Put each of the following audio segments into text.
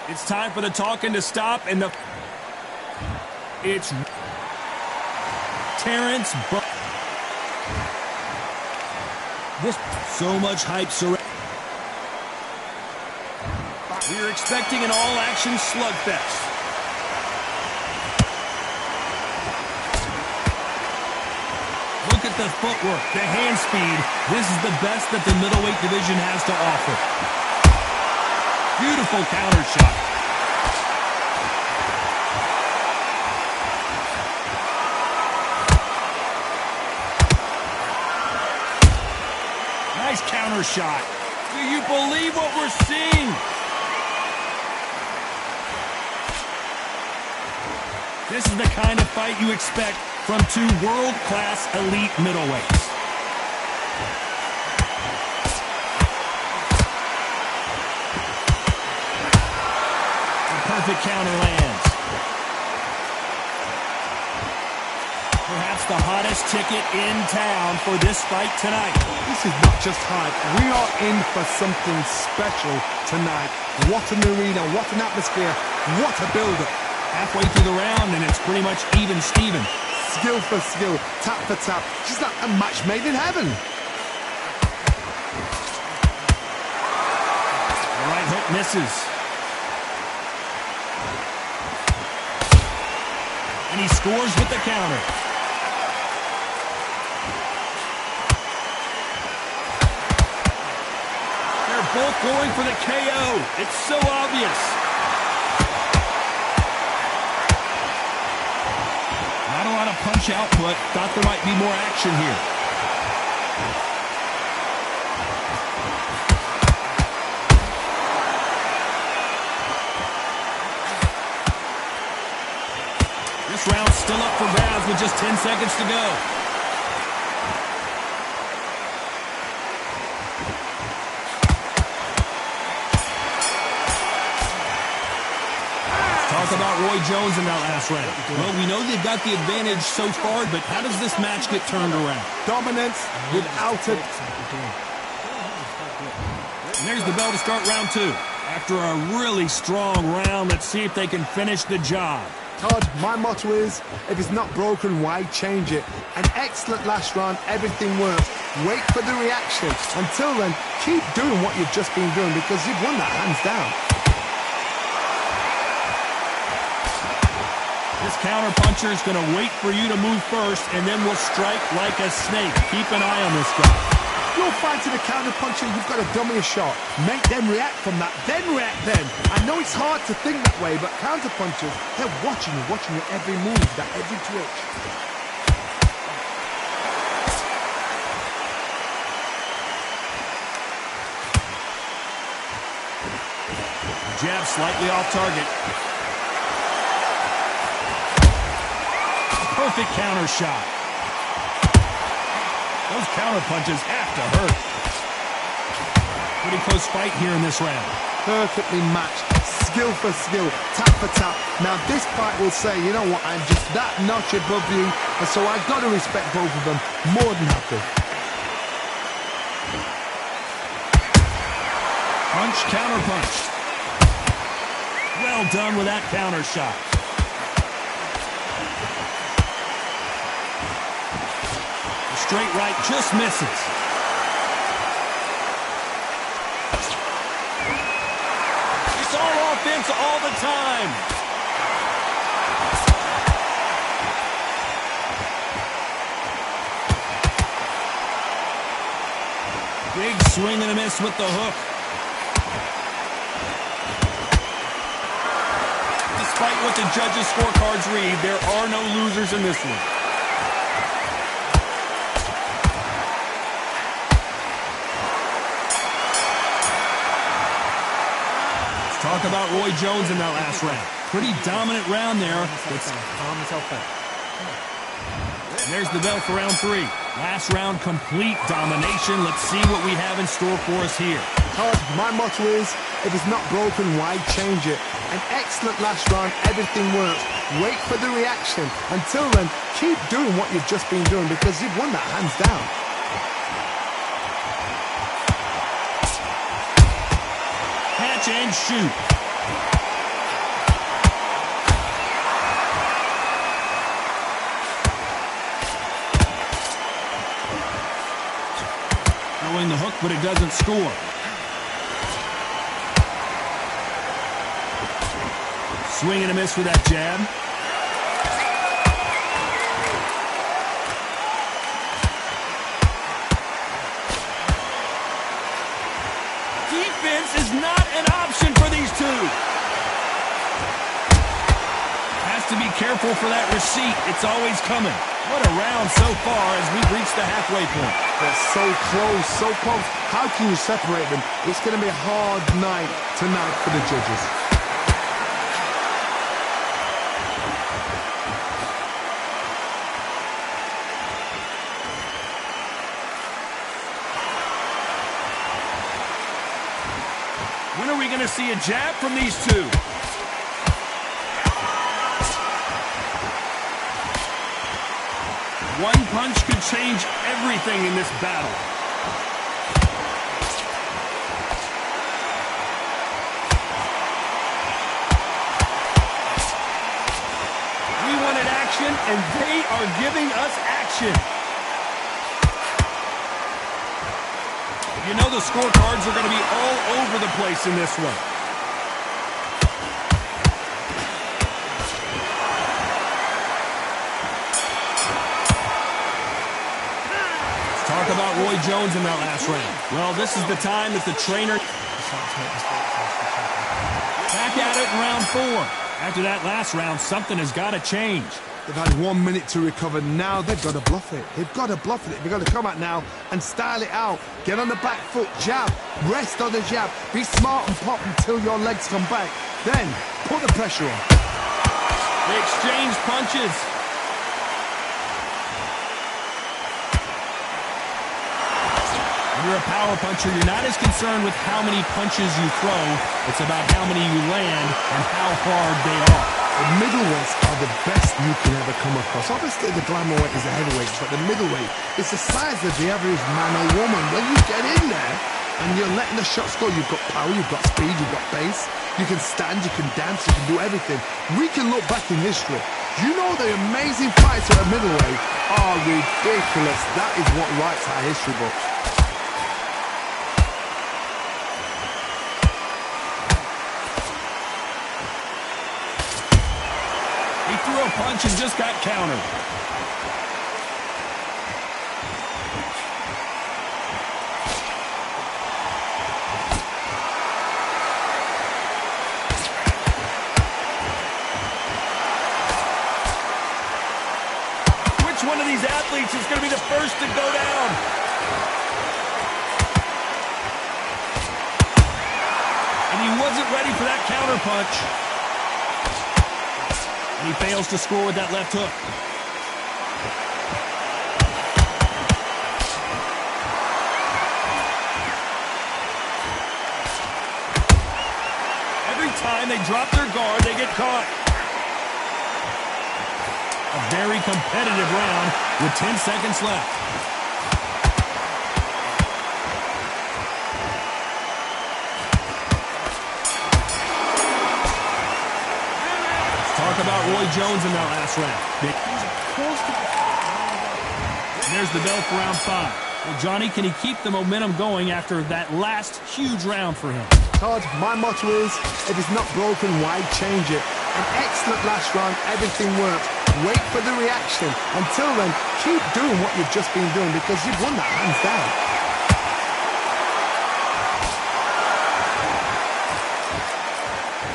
It's time for the talking to stop, and it's Terrence. This so much hype surrounding. We're expecting an all-action slugfest. Look at the footwork, the hand speed. This is the best that the middleweight division has to offer. Beautiful counter shot. Nice counter shot. Do you believe what we're seeing? This is the kind of fight you expect from two world-class elite middleweights. Perfect counter lands. Perhaps the hottest ticket in town for this fight tonight. This is not just hype. We are in for something special tonight. What an arena, what an atmosphere, what a build-up. Halfway through the round and it's pretty much even Steven. Skill for skill, tap for tap. Just like a match made in heaven. The right hook misses. And he scores with the counter. They're both going for the KO. It's so obvious. Not a lot of punch output. Thought there might be more action here. This round's still up for grabs with just 10 seconds to go. Let's talk about Roy Jones in that last round. Well, we know they've got the advantage so far, but how does this match get turned around? Dominance without it. And there's the bell to start round two. After a really strong round, let's see if they can finish the job. Todd, my motto is, if it's not broken, why change it? An excellent last round, everything works. Wait for the reaction. Until then, keep doing what you've just been doing because you've won that hands down. This counter puncher is going to wait for you to move first, and then will strike like a snake. Keep an eye on this guy. You're fighting a counter puncher, you've got to dummy a shot. Make them react from that, then react then. I know it's hard to think that way, but counter punchers, they're watching your every move, that every twitch. Jab slightly off target. Perfect counter shot. Those counter punches have to hurt. Pretty close fight here in this round. Perfectly matched, skill for skill, tap for tap. Now this fight will say, you know what, I'm just that notch above you, and so I've got to respect both of them more than happy. Punch, counter punch. Well done with that counter shot. Straight right just misses. It's all offense all the time. Big swing and a miss with the hook. Despite what the judges' scorecards read, there are no losers in this one. Talk about Roy Jones in that last round. Pretty dominant round there. And there's the bell for round three. Last round, complete domination. Let's see what we have in store for us here. Todd, my motto is, if it's not broken, why change it? An excellent last round, everything works. Wait for the reaction. Until then, keep doing what you've just been doing because you've won that hands down. catch and shoot. Throwing the hook, but it doesn't score. Swing and a miss with that jab. Defense is not an option for these two. Has to be careful for that receipt. It's always coming. What a round so far as we've reached the halfway point. They're so close, so close. How can you separate them? It's going to be a hard night tonight for the judges. When are we going to see a jab from these two? One punch could change everything in this battle. We wanted action, and they are giving us action. You know the scorecards are going to be all over the place in this one. Let's talk about Roy Jones in that last round. Well, this is the time that the trainer... Back at it in round 4. After that last round, something has got to change. They've had 1 minute to recover. Now they've got to bluff it. They've got to bluff it. They've got to come out now and style it out. Get on the back foot, jab, rest on the jab. Be smart and pop until your legs come back. Then put the pressure on. They exchange punches. When you're a power puncher, you're not as concerned with how many punches you throw. It's about how many you land and how hard they are. The middleweights are the best you can ever come across. Obviously, the glamour weight is the heavyweight, but the middleweight is the size of the average man or woman. When you get in there and you're letting the shots go, you've got power, you've got speed, you've got pace. You can stand, you can dance, you can do everything. We can look back in history. You know the amazing fights at a middleweight are ridiculous. That is what writes our history books. He threw a punch and just got countered. Which one of these athletes is going to be the first to go down? And he wasn't ready for that counter punch. And he fails to score with that left hook. Every time they drop their guard, they get caught. A very competitive round with 10 seconds left. Talk about Roy Jones in that last round. And there's the bell for round 5. Well, Johnny, can he keep the momentum going after that last huge round for him? Todd, my motto is, if it's not broken, why change it? An excellent last round, everything works. Wait for the reaction. Until then, keep doing what you've just been doing because you've won that hands down.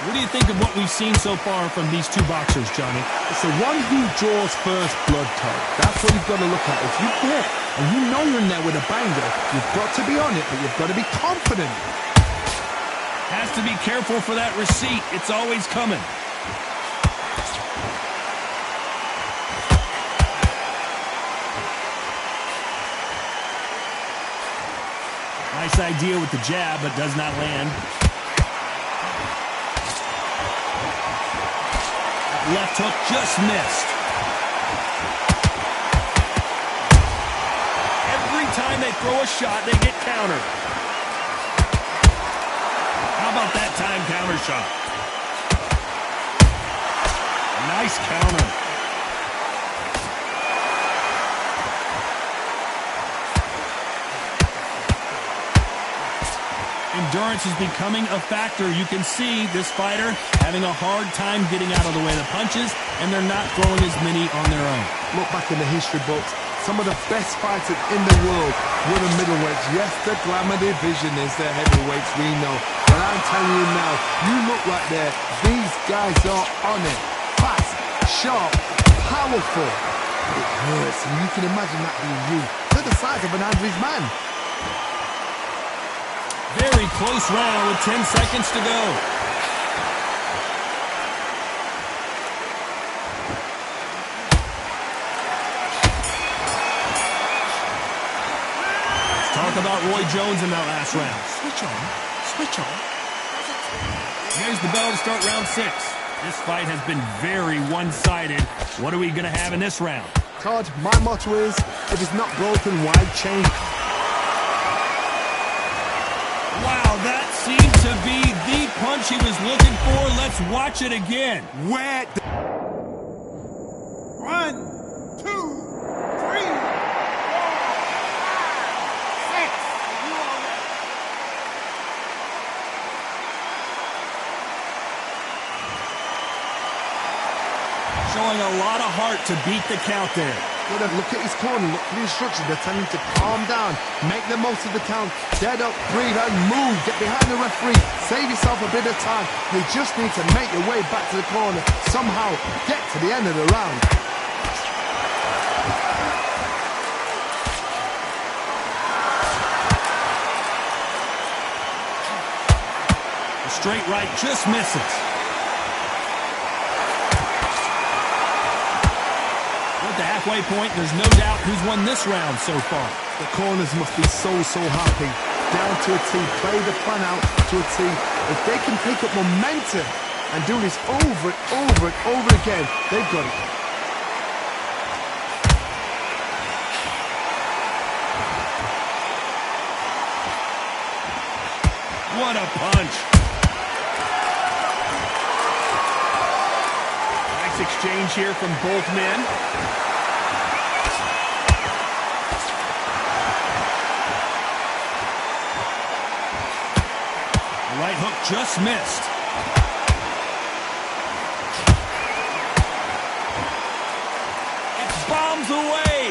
What do you think of what we've seen so far from these two boxers, Johnny? It's the one who draws first blood, Todd. That's what you've got to look at. If you hit and you know you're in there with a banger, you've got to be on it, but you've got to be confident. Has to be careful for that receipt. It's always coming. Nice idea with the jab, but does not land. Left hook just missed. Every time they throw a shot, they get countered. How about that time? counter shot. Nice counter. Endurance is becoming a factor. You can see this fighter having a hard time getting out of the way of the punches, and they're not throwing as many on their own. Look back in the history books. Some of the best fighters in the world were the middleweights. Yes, the glamour division is the heavyweights, we know. But I'm telling you now, you look right there, these guys are on it. Fast, sharp, powerful. It hurts, and you can imagine that being you. To the size of an average man. Very close round with 10 seconds to go. Let's talk about Roy Jones in that last round. Switch on. Switch on. Here's the bell to start round 6. This fight has been very one-sided. What are we going to have in this round? Todd, my motto is, if it's not broken, why change? Wow, that seemed to be the punch he was looking for. Let's watch it again. Where the... 1, 2, 3, 4, 5, 6. Showing a lot of heart to beat the count there. Look at his corner, look at the instructions. They're telling him to calm down, make the most of the count, dead up, breathe, and move. Get behind the referee, save yourself a bit of time. You just need to make your way back to the corner. Somehow get to the end of the round. The straight right just misses. At the halfway point, there's no doubt who's won this round so far. The corners must be so happy. Down to a T, play the plan out to a T. If they can pick up momentum and do this over and over and over again, they've got it. What a punch. Nice exchange here from both men. Right hook just missed. It bombs away.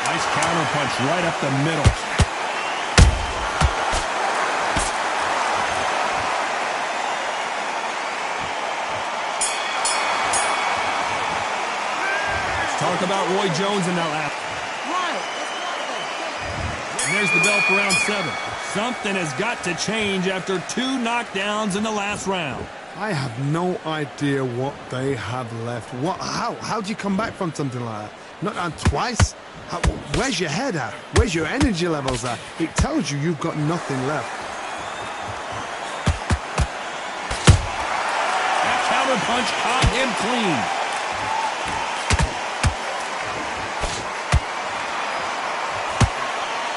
Nice counter punch right up the middle. Let's talk about Roy Jones in that lap. And there's the bell for round 7. Something has got to change after 2 knockdowns in the last round. I have no idea what they have left. How do you come back from something like that? Not down twice? Where's your head at? Where's your energy levels at? It tells you you've got nothing left. That counter punch caught him clean.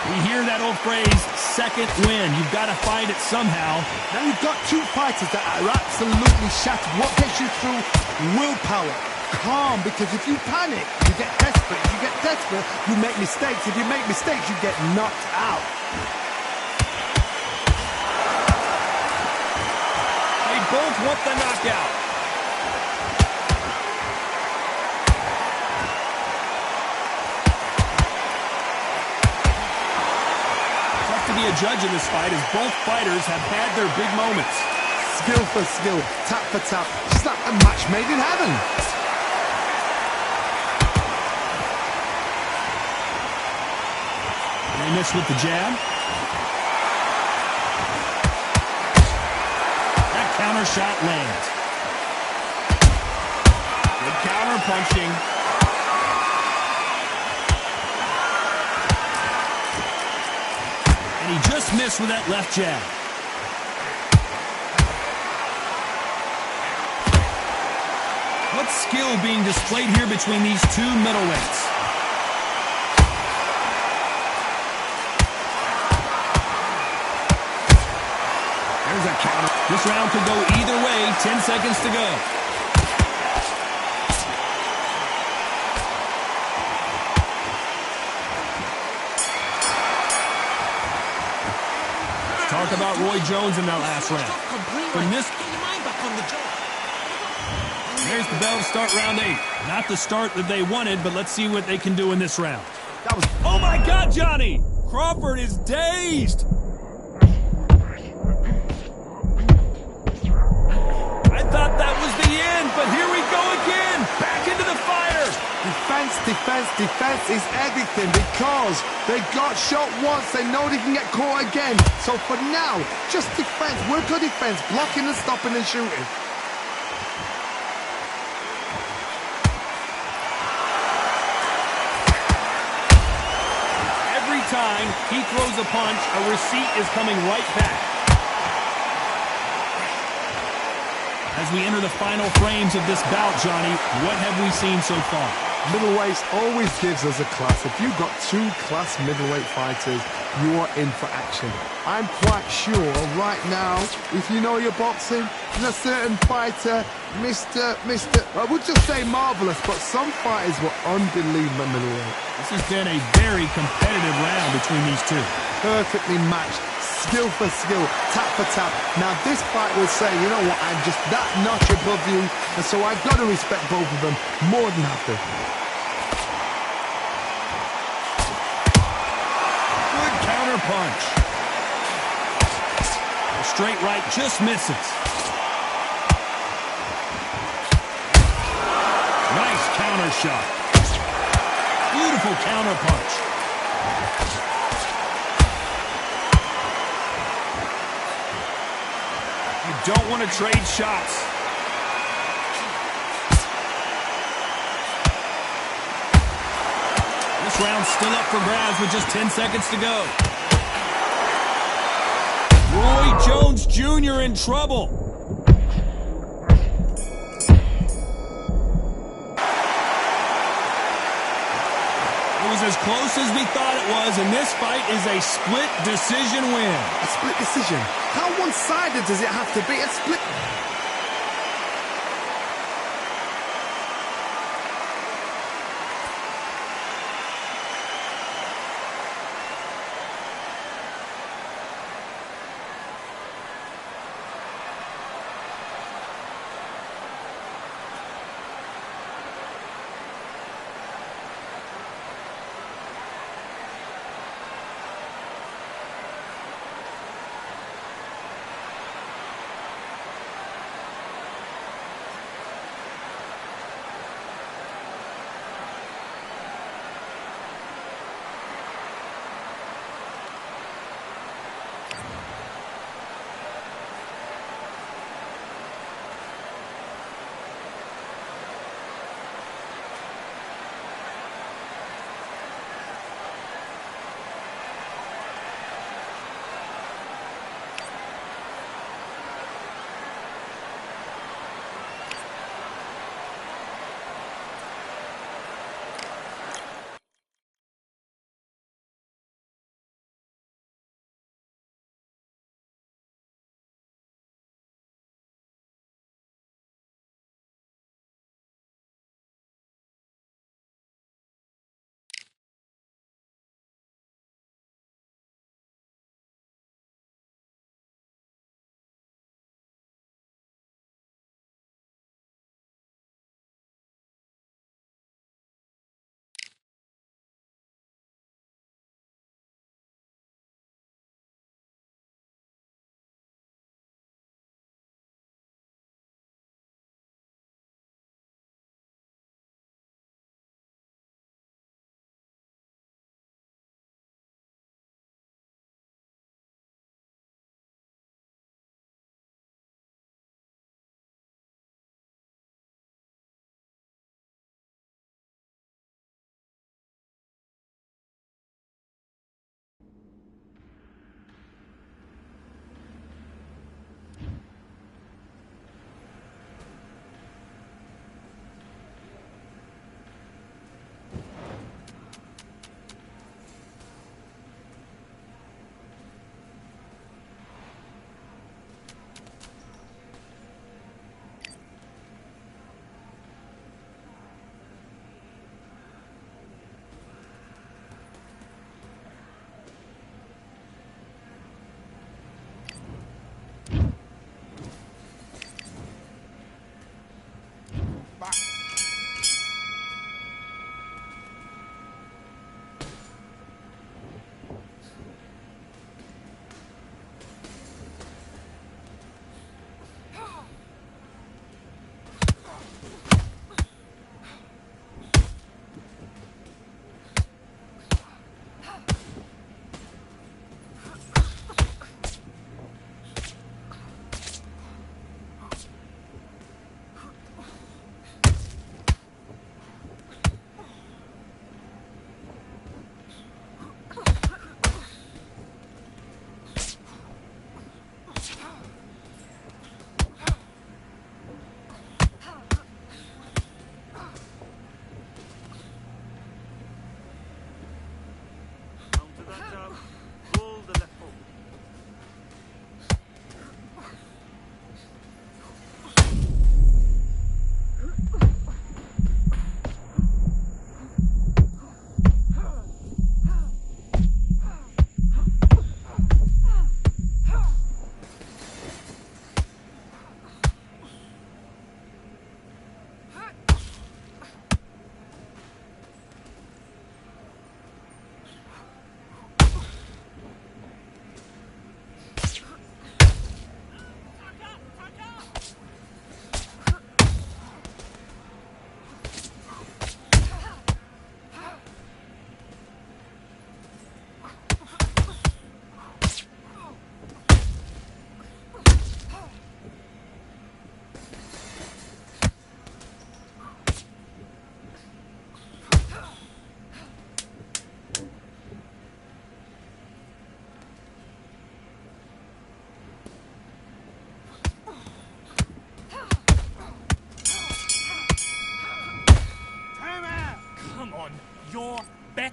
We hear that old phrase, second win. You've got to fight it somehow. Now you've got 2 fighters that are absolutely shattered. What gets you through? Willpower. Calm, because if you panic, you get desperate. If you get desperate, you make mistakes. If you make mistakes, you get knocked out. They both want the knockout. To be a judge in this fight as both fighters have had their big moments. Skill for skill, tap for tap, just like a match made in heaven. They miss with the jab. That counter shot lands. Good counter punching. He just missed with that left jab. What skill being displayed here between these 2 middleweights. There's a counter. This round could go either way. 10 seconds to go. Talk about Roy Jones in that last round. From this, there's the bell to start round 8. Not the start that they wanted, but let's see what they can do in this round. That was... Oh my God, Johnny! Crawford is dazed! I thought that was the end, but here we go again! Back into the fire! Defense, defense, defense is everything because they got shot once. They know they can get caught again. So for now, just defense. Work on defense. Blocking and stopping and shooting. Every time he throws a punch, a receipt is coming right back. As we enter the final frames of this bout, Johnny, what have we seen so far? Middleweights always gives us a class. If you've got 2 class middleweight fighters, you are in for action. I'm quite sure right now, if you know your boxing, there's a certain fighter, I would just say marvelous, but some fighters were unbelievable middleweight. This has been a very competitive round between these two. Perfectly matched, skill for skill, tap for tap. Now this fight will say, you know what, I'm just that notch above you, and so I've got to respect both of them more than happy. Good counter punch. The straight right just misses. Nice counter shot. Beautiful counter punch. You don't want to trade shots. This round's still up for grabs with just 10 seconds to go. Roy Jones Jr. in trouble. It was as close as we thought it was, and this fight is a split decision win. A split decision? How one-sided does it have to be? A split...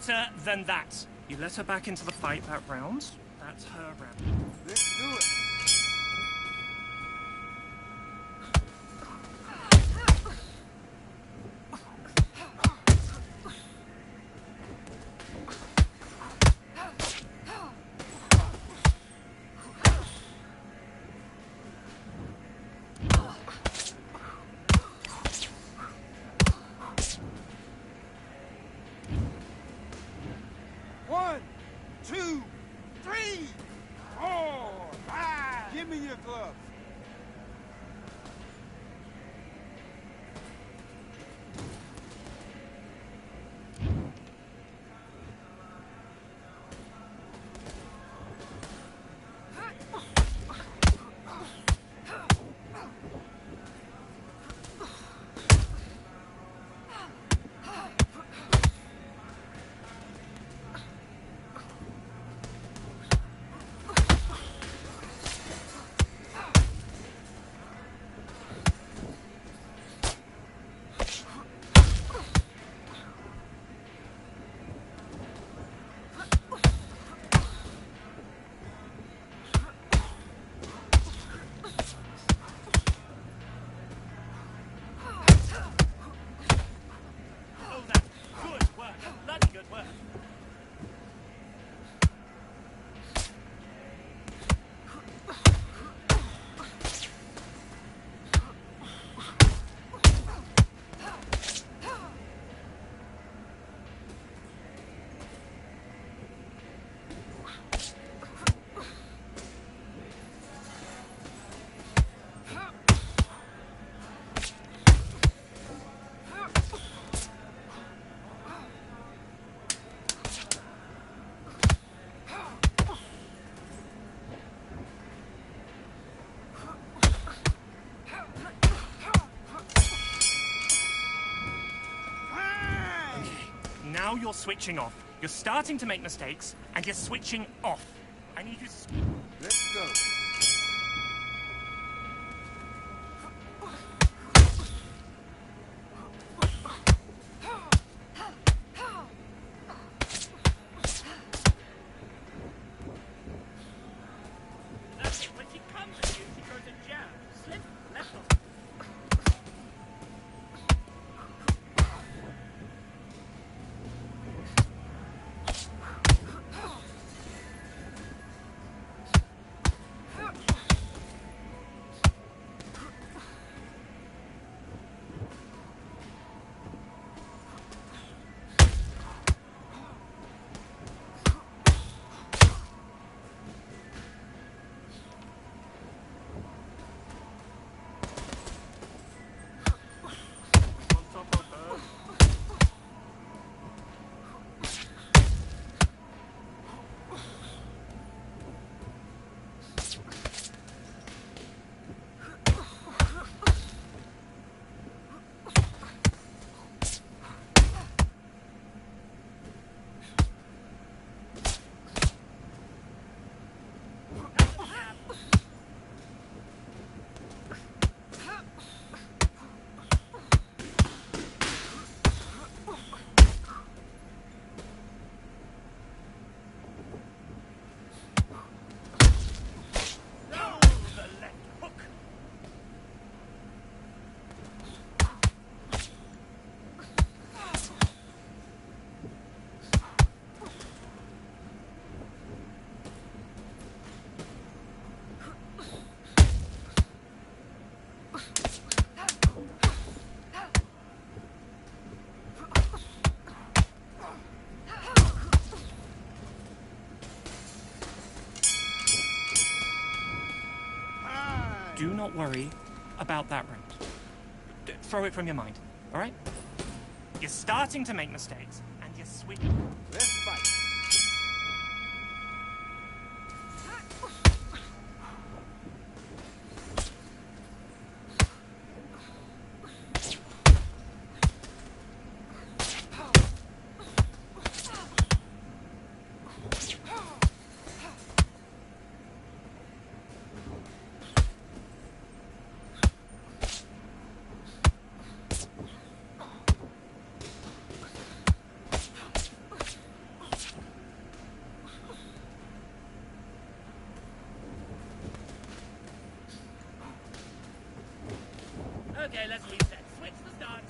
better than that. You let her back into the fight that round. That's her round. Let's do it. One, two, three, four, five. Give me your gloves. Oh, that's good work. Bloody good work. Now you're switching off. You're starting to make mistakes, and you're switching off. I need you to... Let's go. That's it. When she comes at you, she throws a jab. Slip, left off. On top of her. No, the left hook. Do not worry about that round. Throw it from your mind, all right? You're starting to make mistakes, and you're switching. Let's fight. Okay, let's reset. Switch the start.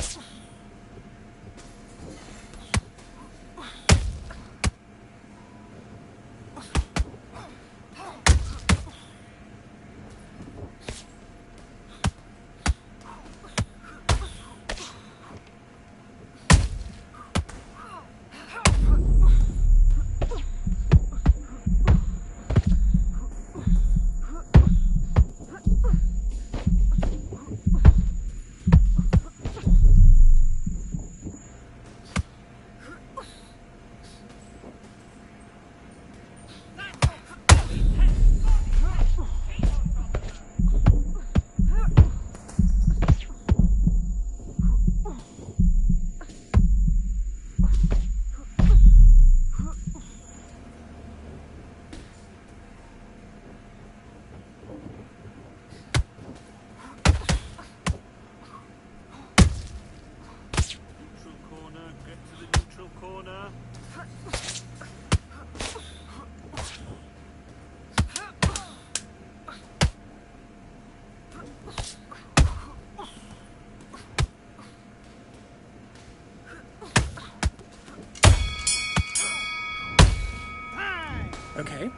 Okay,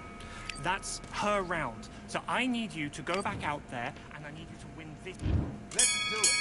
that's her round. So I need you to go back out there, and I need you to win this. Let's do it.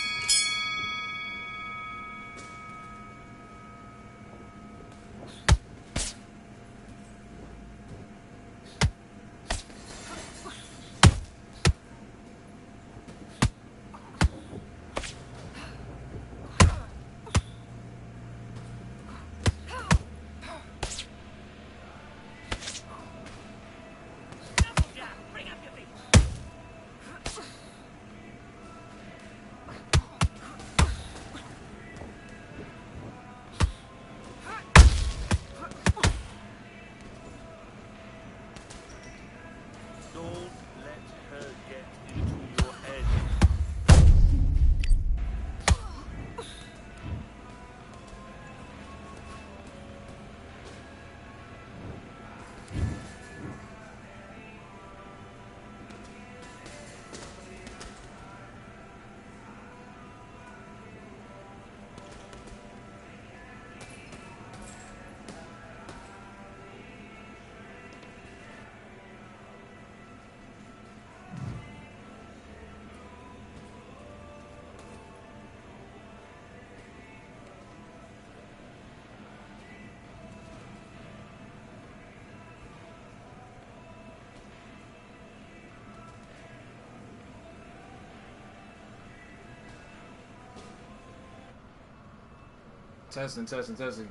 Testing.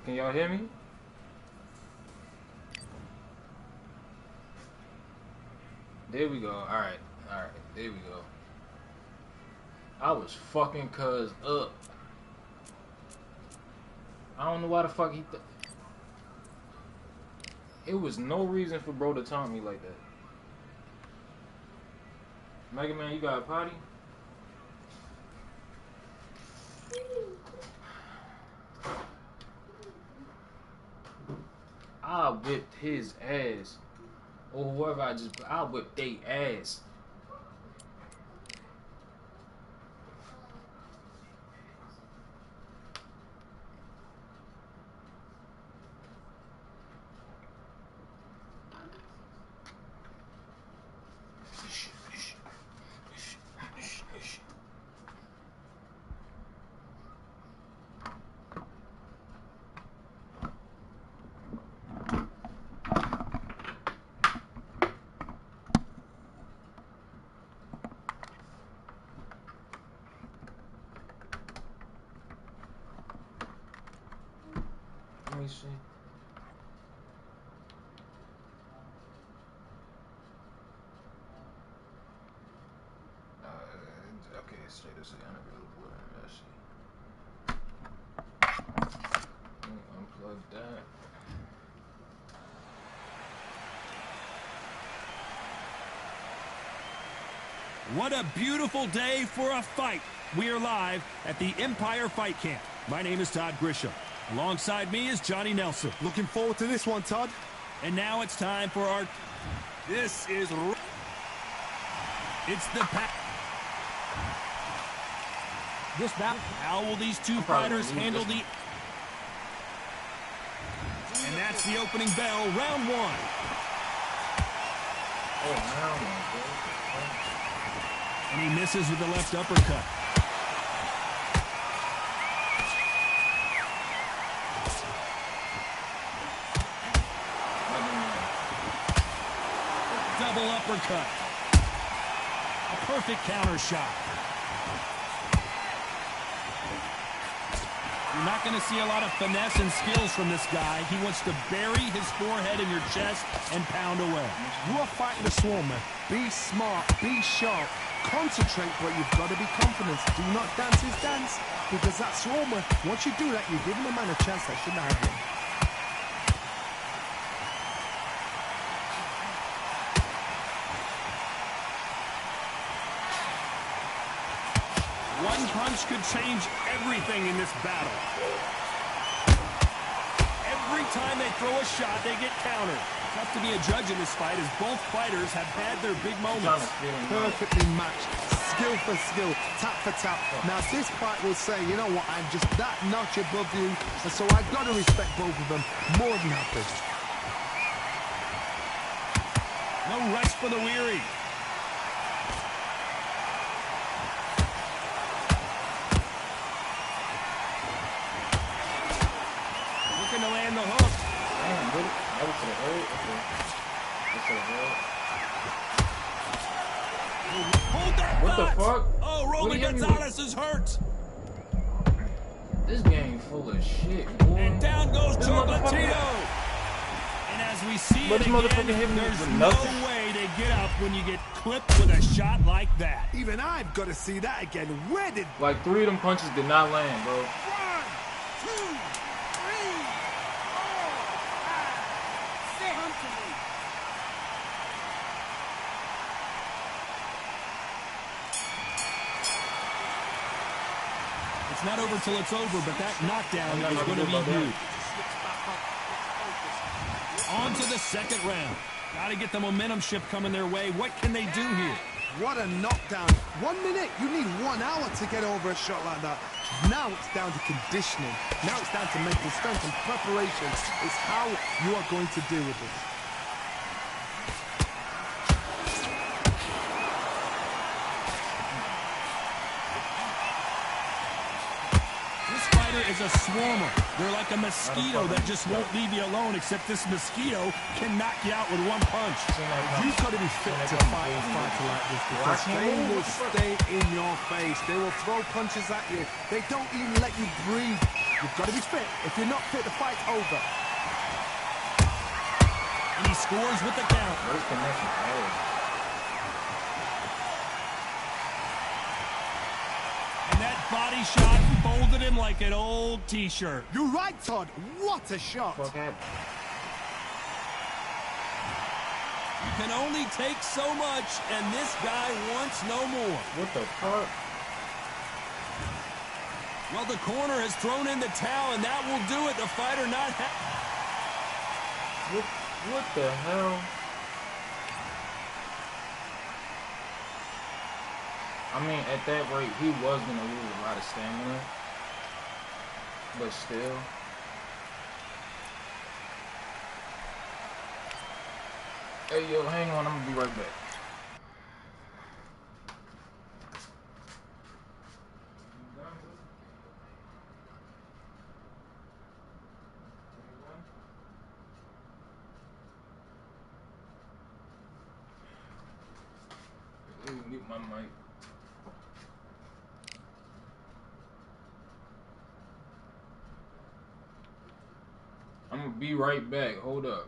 Can y'all hear me? There we go. Alright. There we go. I was fucking cuz up. I don't know why the fuck he... It was no reason for bro to taunt me like that. Mega Man, you got a potty? I whipped his ass. Or whoever I whipped they ass. Let me see. Okay, status unavailable. Let's see. Unplug that. What a beautiful day for a fight. We are live at the Empire Fight Camp. My name is Todd Grisham. Alongside me is Johnny Nelson. Looking forward to this one, Todd. And now it's time for our... This is... It's the... This battle. How will these two probably fighters gonna lose handle this the... And that's the opening bell, round one. Oh, now, bro. And he misses with the left uppercut. Double uppercut. A perfect counter shot. You're not going to see a lot of finesse and skills from this guy. He wants to bury his forehead in your chest and pound away. You are fighting the swarmer. Be smart, be sharp, concentrate, but you've got to be confident. Do not dance his dance, because that swarmer, once you do that, you're giving a man a chance that shouldn't have him. One punch could change everything in this battle. Every time they throw a shot, they get countered. Tough to be a judge in this fight, as both fighters have had their big moments. Perfectly matched, skill for skill, tap for tap. Now this fight will say, you know what, I'm just that notch above you, and so I've got to respect both of them. More than happy. No rest for the weary. Looking to land the hook. Damn, really? That was to the head? Okay. That's to the head. Hold that What the thought. fuck? Oh, What Roman do you hit me Gonzalez is hurt. This game full of shit, boy. And down goes This Chocolatito. motherfucker- And as we see But it this motherfucker again, hit me there's with no nothing. way to get up when you get clipped with a shot like that. Even I've got to see that again. Where did... Like, 3 of them punches did not land, bro. 1, 2, 3, 4, 5, 6. Come to me. It's not over till it's over, but that knockdown I'm is not going to be gonna do huge. On to the second round. Got to get the momentum shift coming their way. What can they do here? What a knockdown. 1 minute, you need 1 hour to get over a shot like that. Now it's down to conditioning. Now it's down to mental strength and preparation. It's how you are going to deal with this. This fighter is a swarmer. They're like a mosquito that just won't leave you alone, except this mosquito can knock you out with 1 punch. You've got to be fit to fight a fighter like this, because they will stay in your face. They will throw punches at you. They don't even let you breathe. You've got to be fit. If you're not fit, the fight's over. And he scores with the count. Where's connection? Oh. And that body shot folded him like an old T-shirt. You're right, Todd. What a shot. Fuck happened? You can only take so much, and this guy wants no more. What the fuck? Well, the corner has thrown in the towel, and that will do it. The fighter not What the hell? I mean, at that rate, he was going to lose a lot of stamina. But still. Hey, yo, hang on. I'm going to be right back. Let me mute my mic. I'm gonna be right back. Hold up.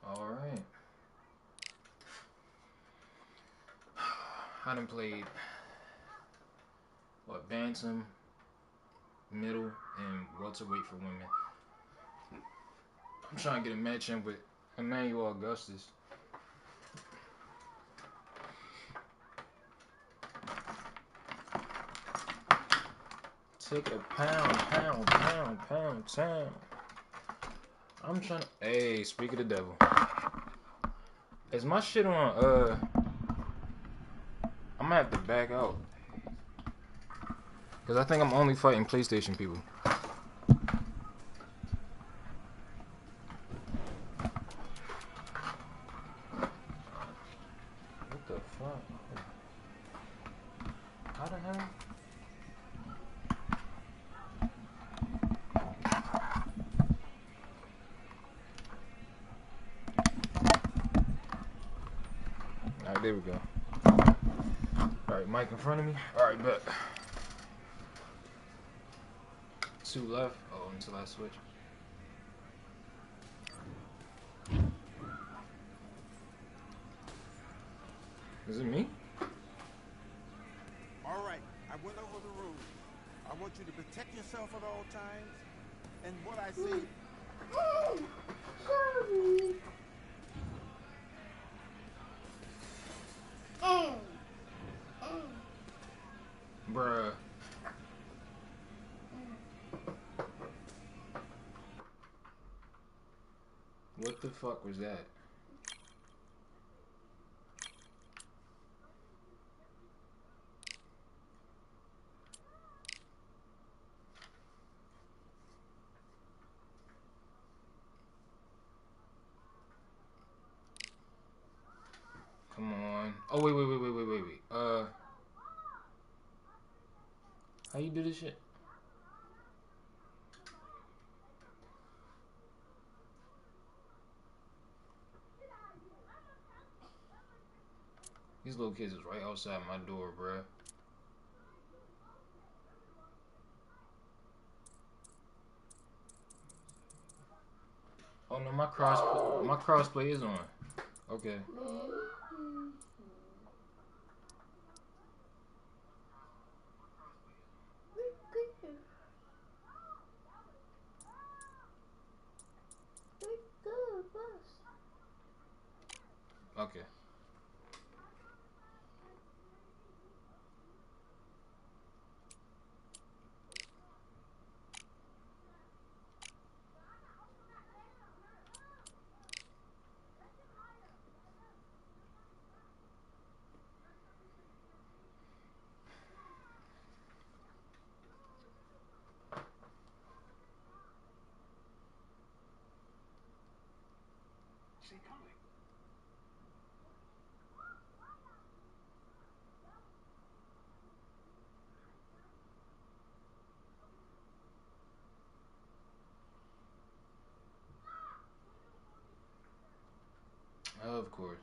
Alright. I done played, what, bantam, middle, and welterweight for women. I'm trying to get a match in with Emmanuel Augustus. Take a pound town. I'm trying to, hey, speak of the devil. Is my shit on, I'm gonna have to back out. Cause I think I'm only fighting PlayStation people. What the fuck? How the hell? Alright, there we go. Alright, mic in front of me. Alright, bet. 2 left. Oh, until I switch. Is it me? All right, I went over the rules. I want you to protect yourself at all times. And what I say... Bruh. What the fuck was that? Come on. Oh, wait. How you do this shit? These little kids is right outside my door, bruh. Oh no, my crossplay is on. Okay. Okay. Of course.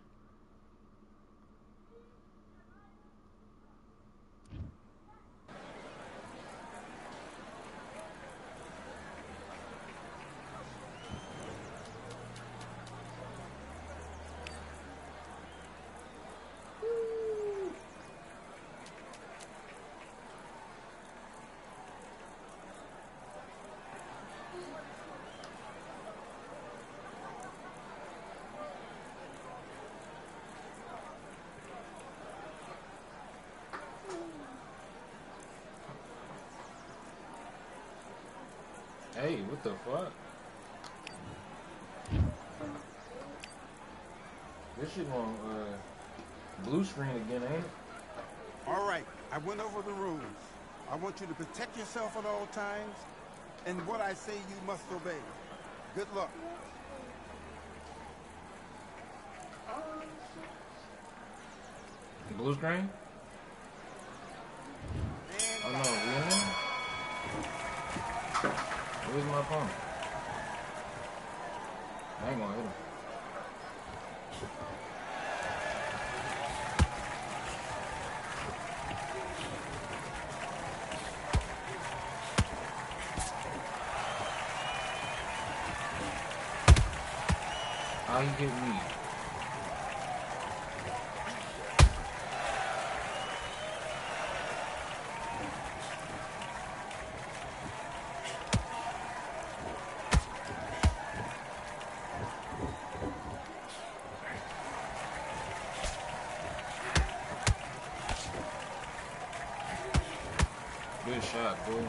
Hey, what the fuck? This shit on blue screen again, ain't it? All right, I went over the rules. I want you to protect yourself at all times. And what I say you must obey. Good luck. Blue screen? Oh no, we in there? Where's my phone? I ain't gonna hit him. How you hit me? Good shot, boy.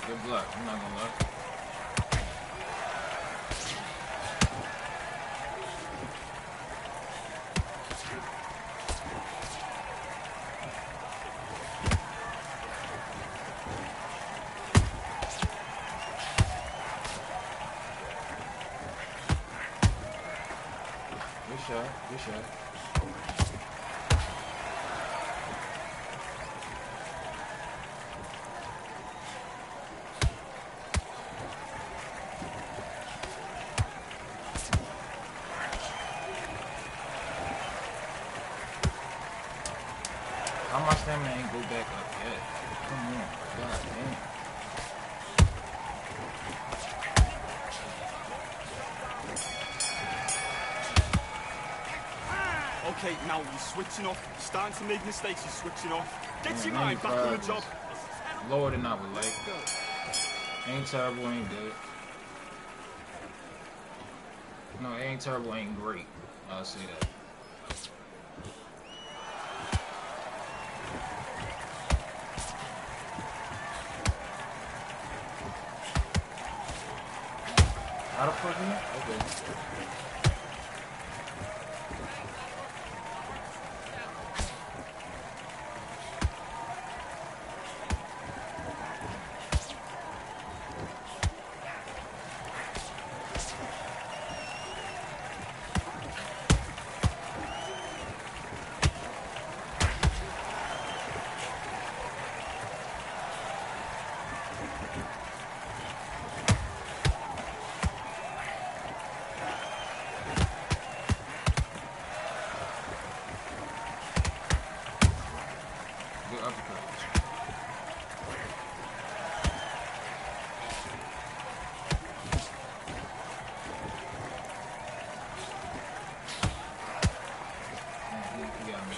Good block, I'm not gonna lie. Good shot, good shot. How my stamina ain't go back up yet? Come on, god damn. Okay, now you're switching off. You're starting to make mistakes, you're switching off. Get Man, your mind back on the job. Lower than I would like. Ain't terrible, ain't good. No, it ain't terrible, ain't great. I'll say that. How the fuck is it? Okay. Good uppercut. He got me.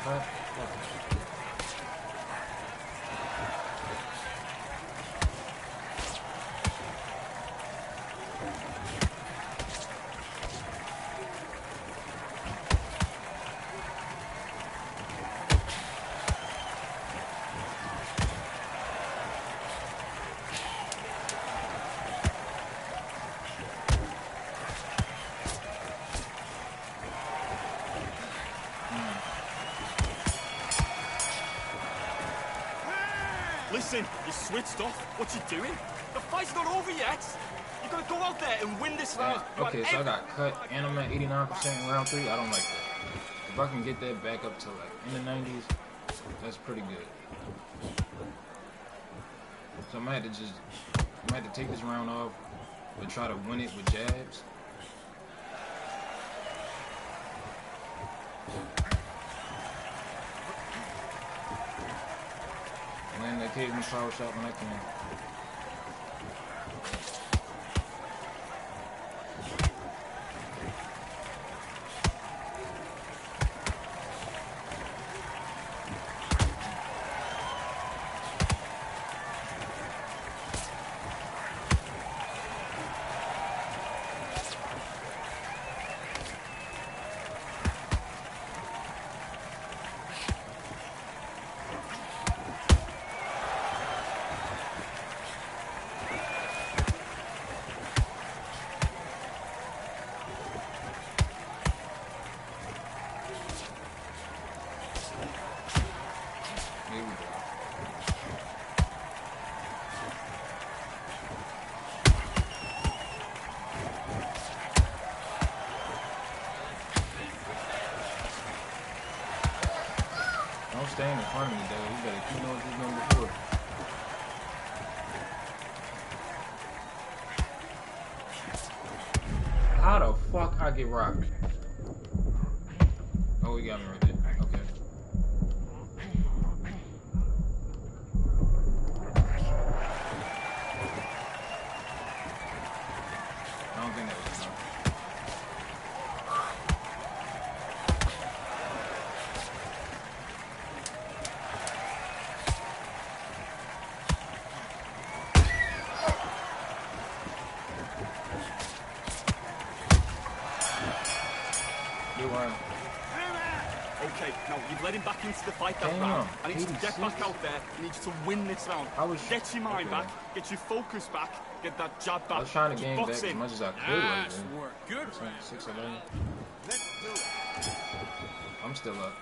Cut. Listen, you switched off. What you doing? The fight's not over yet. You gotta go out there and win this round. Okay, so I got cut and I'm at 89% in round 3. I don't like that. If I can get that back up to like in the 90s, that's pretty good. So I might have to take this round off, but try to win it with jabs. Land the occasional power shot when I can. Don't stand in front of me, though. You better keep knowing what you're doing before. How the fuck I get rocked? Oh, he got me right there. Okay. I don't think that was enough. Okay, now you've led him back into the fight that Damn, round. I need you to get 86. back out there. I need you to win this round. Get your mind back, get your focus back, get that jab back. I was trying to gain back box as in. much as I could. Nice Like, work. Good round. 6-11. Let's do it. I'm still up.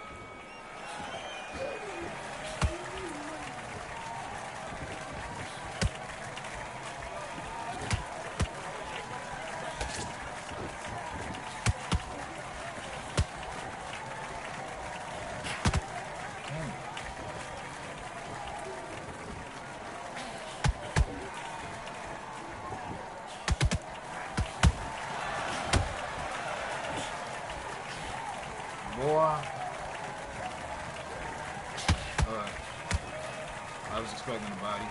Boy. I was expecting the body.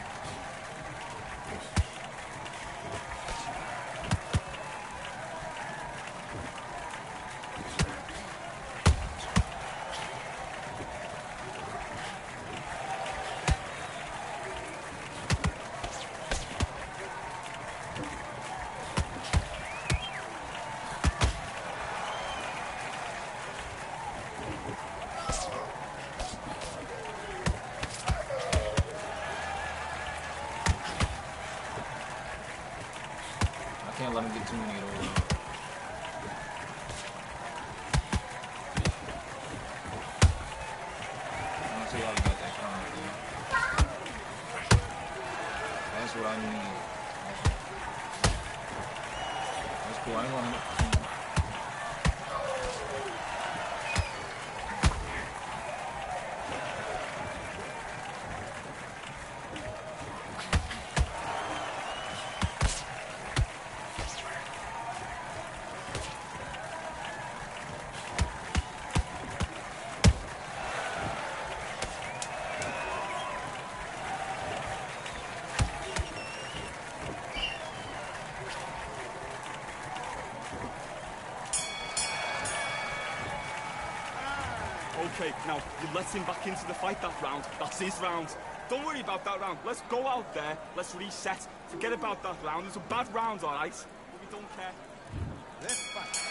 I can't let him get too many of those. I don't see how he got that comment there. That's what I need. That's cool. I ain't gonna. Okay, now you let him back into the fight that round. That's his round. Don't worry about that round. Let's go out there. Let's reset. Forget about that round. It was a bad round, all right? But we don't care. Let's fight.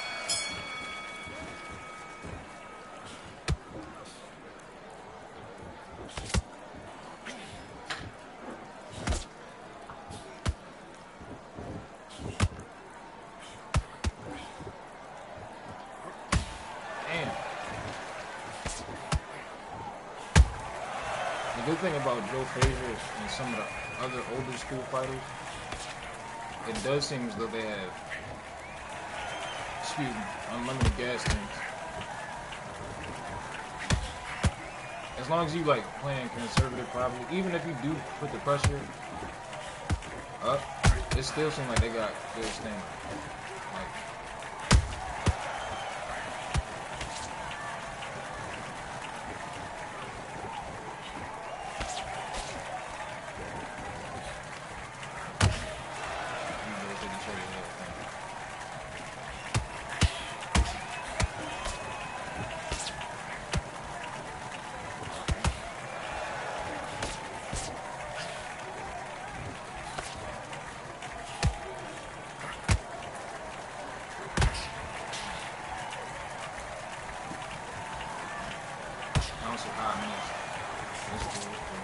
Damn. The good thing about Joe Frazier and some of the other older school fighters, it does seem as though they have, excuse me, unlimited gas tanks. As long as you like playing conservative, probably, even if you do put the pressure up, it still seems like they got good stamina. Like, also high miss. That's cool, that's cool.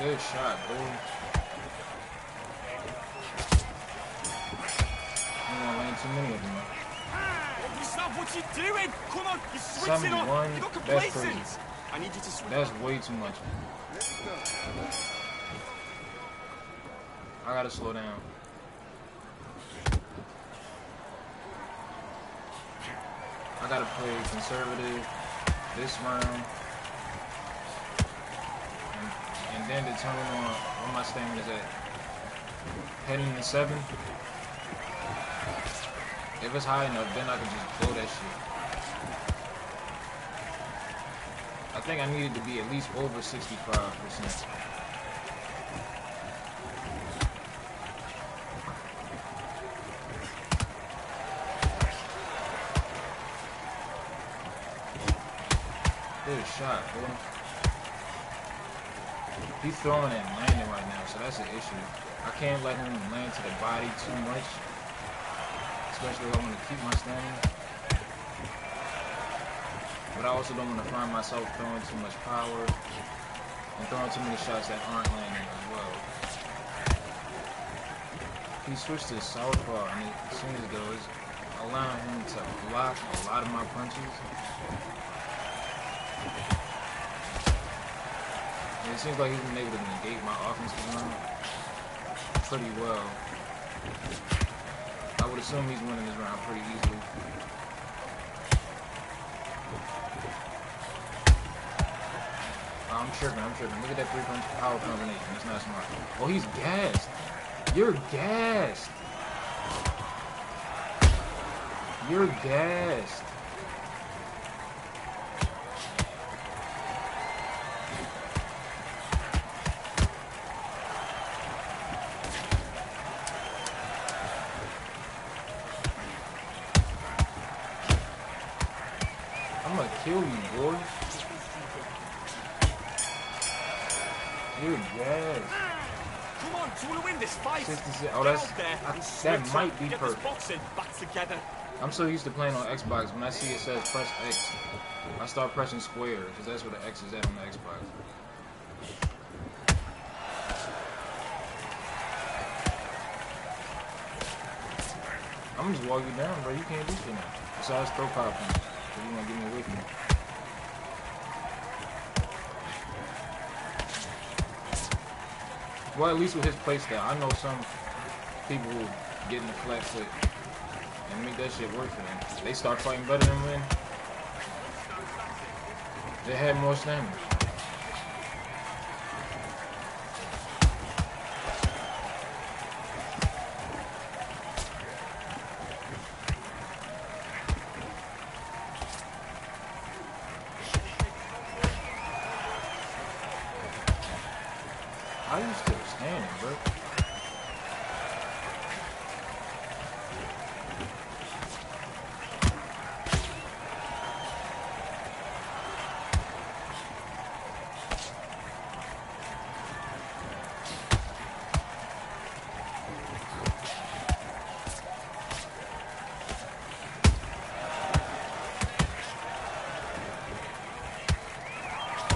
Good shot, dude. You don't land too many of them. Stop what you doing? Come on, you're switching 71, on. You're not complacent. that's crazy. I need you to switch. That's way too much. I gotta slow down. I gotta play conservative this round. And then determine on where my stamina is at. Heading to 7. If it's high enough, then I can just blow that shit. I think I needed to be at least over 65%. Good shot, boy. He's throwing and landing right now, so that's an issue. I can't let him land to the body too much, especially if I want to keep my stamina. But I also don't want to find myself throwing too much power and throwing too many shots that aren't landing as well. He switched to southpaw, and it seems as though it's allowing him to block a lot of my punches. And it seems like he's been able to negate my offensive run pretty well. I would assume he's winning this round pretty easily. I'm tripping. Look at that 3-punch power combination. It's not smart. Oh, he's gassed. You're gassed. You're gassed. I'm gonna kill you, boy. You're gassed. Come on, do you want to win this fight? 66. Oh, that might be Get perfect. this boxing back together. I'm so used to playing on Xbox. When I see it says press X, I start pressing square because that's where the X is at on the Xbox. I'm gonna just walk you down, bro. You can't do shit now. Besides throw power punch. So you wanna get me away from me. Well, at least with his playstyle, I know some people who get in the flat foot and make that shit work for them. They start fighting better than when they had more stamina. How you still standing, bro?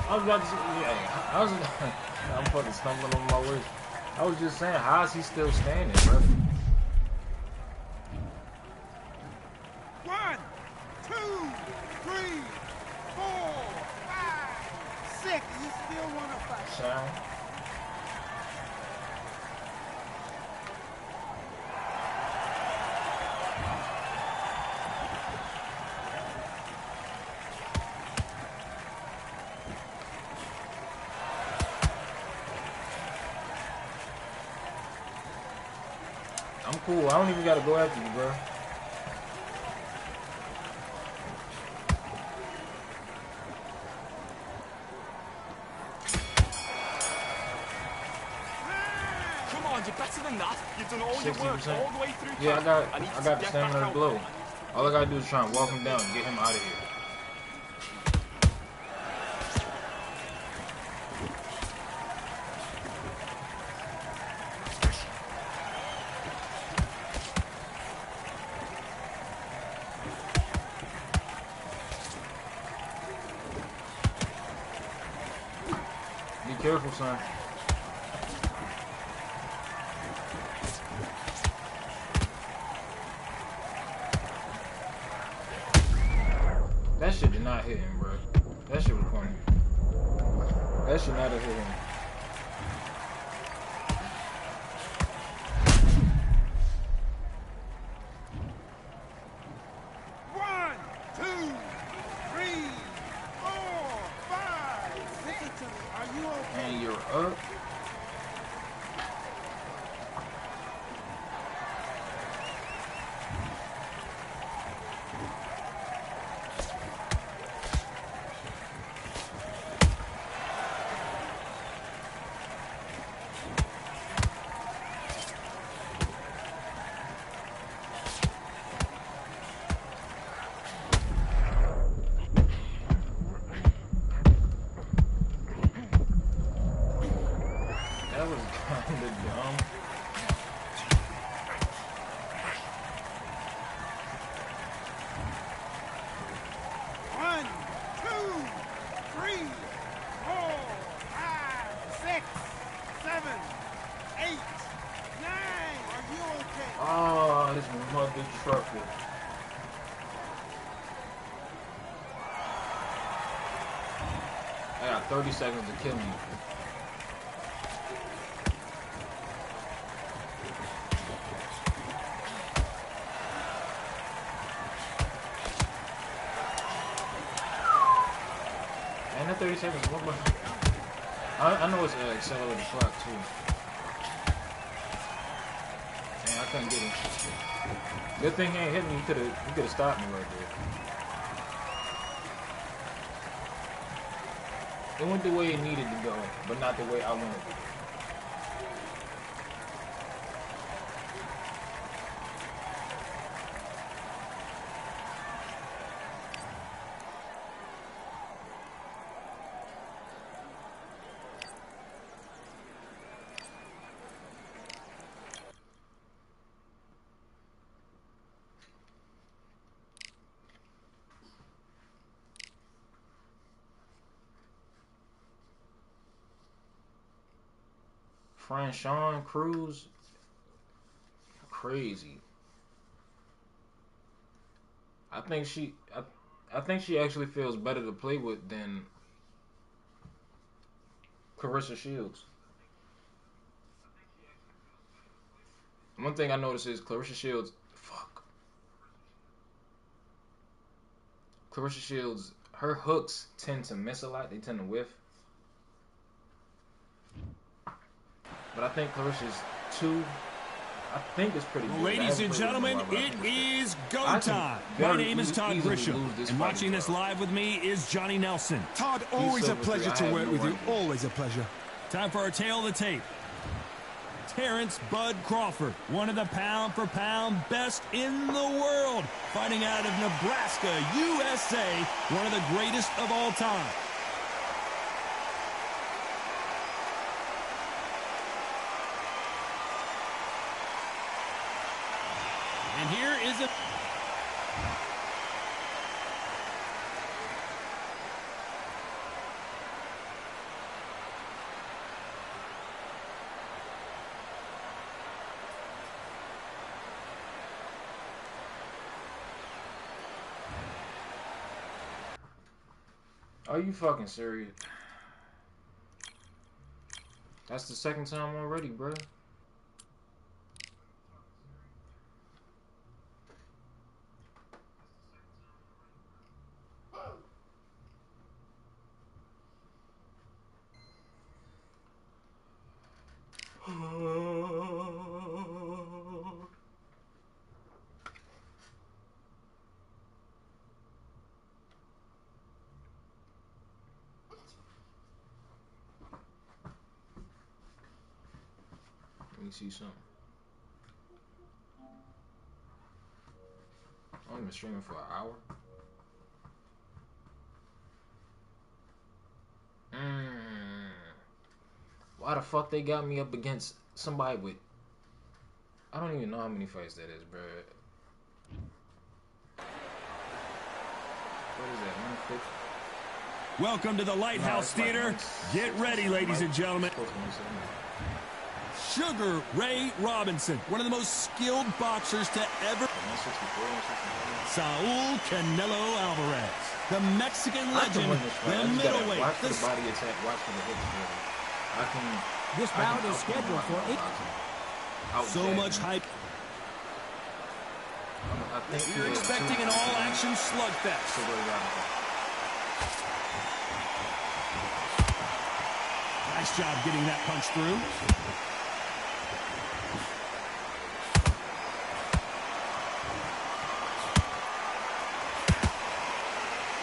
I was about to say, yeah, I was I'm fucking stumbling on my words. I was just saying, how is he still standing, bro? 1, 2, 3, 4, 5, 6. You still want to fight? Sound. I'm cool. I don't even gotta go after you, bro. Come on, you're better than that. You've done all your work 60%. all the way through. Yeah, I need you got to the get stamina back to out blow. there. All I gotta do is try and walk him down and get him out of here. Be careful, son. That shit did not hit him, bro. That shit was corny. That should not have hit him. One, two, three, four, five. Listen to me. Are you okay? And you're up. That was kind of dumb. One, two, three, four, five, 6, 7, 8, 9. Are you okay? Oh, this mother trucker. I got 30 seconds to kill me. And that 30 seconds, what was I know it's accelerated clock too. Man, I couldn't get him. Good thing he ain't hit me. He could have stopped me right there. It went the way it needed to go, but not the way I wanted it to go. Sean Cruz, crazy. I think she actually feels better to play with than Clarissa Shields. One thing I noticed is Clarissa Shields, her hooks tend to miss a lot. They tend to whiff. But I think Clarissa's I think it's pretty good. Ladies and gentlemen, it is go time. My name is Todd Grisham, and watching this live with me is Johnny Nelson. Todd, always a pleasure to work with you. Always a pleasure. Time for our tale of the tape. Terrence Bud Crawford, one of the pound-for-pound best in the world, fighting out of Nebraska, USA, one of the greatest of all time. And here is a... Are you fucking serious? That's the second time already, bro. Let me see something. I've been streaming for an hour. Why the fuck they got me up against somebody with... I don't even know how many fights that is, bro. What is that, 150? Welcome to the Lighthouse Theater. Get ready, ladies and gentlemen. Sugar Ray Robinson, one of the most skilled boxers to ever... Saul Canelo Alvarez, the Mexican I can legend, win this fight. the I just gotta middleweight. watch for the body attack, watch for the hits. I can. This bout is scheduled for 8. So much hype. I think You're expecting an all-action slugfest. Nice job getting that punch through.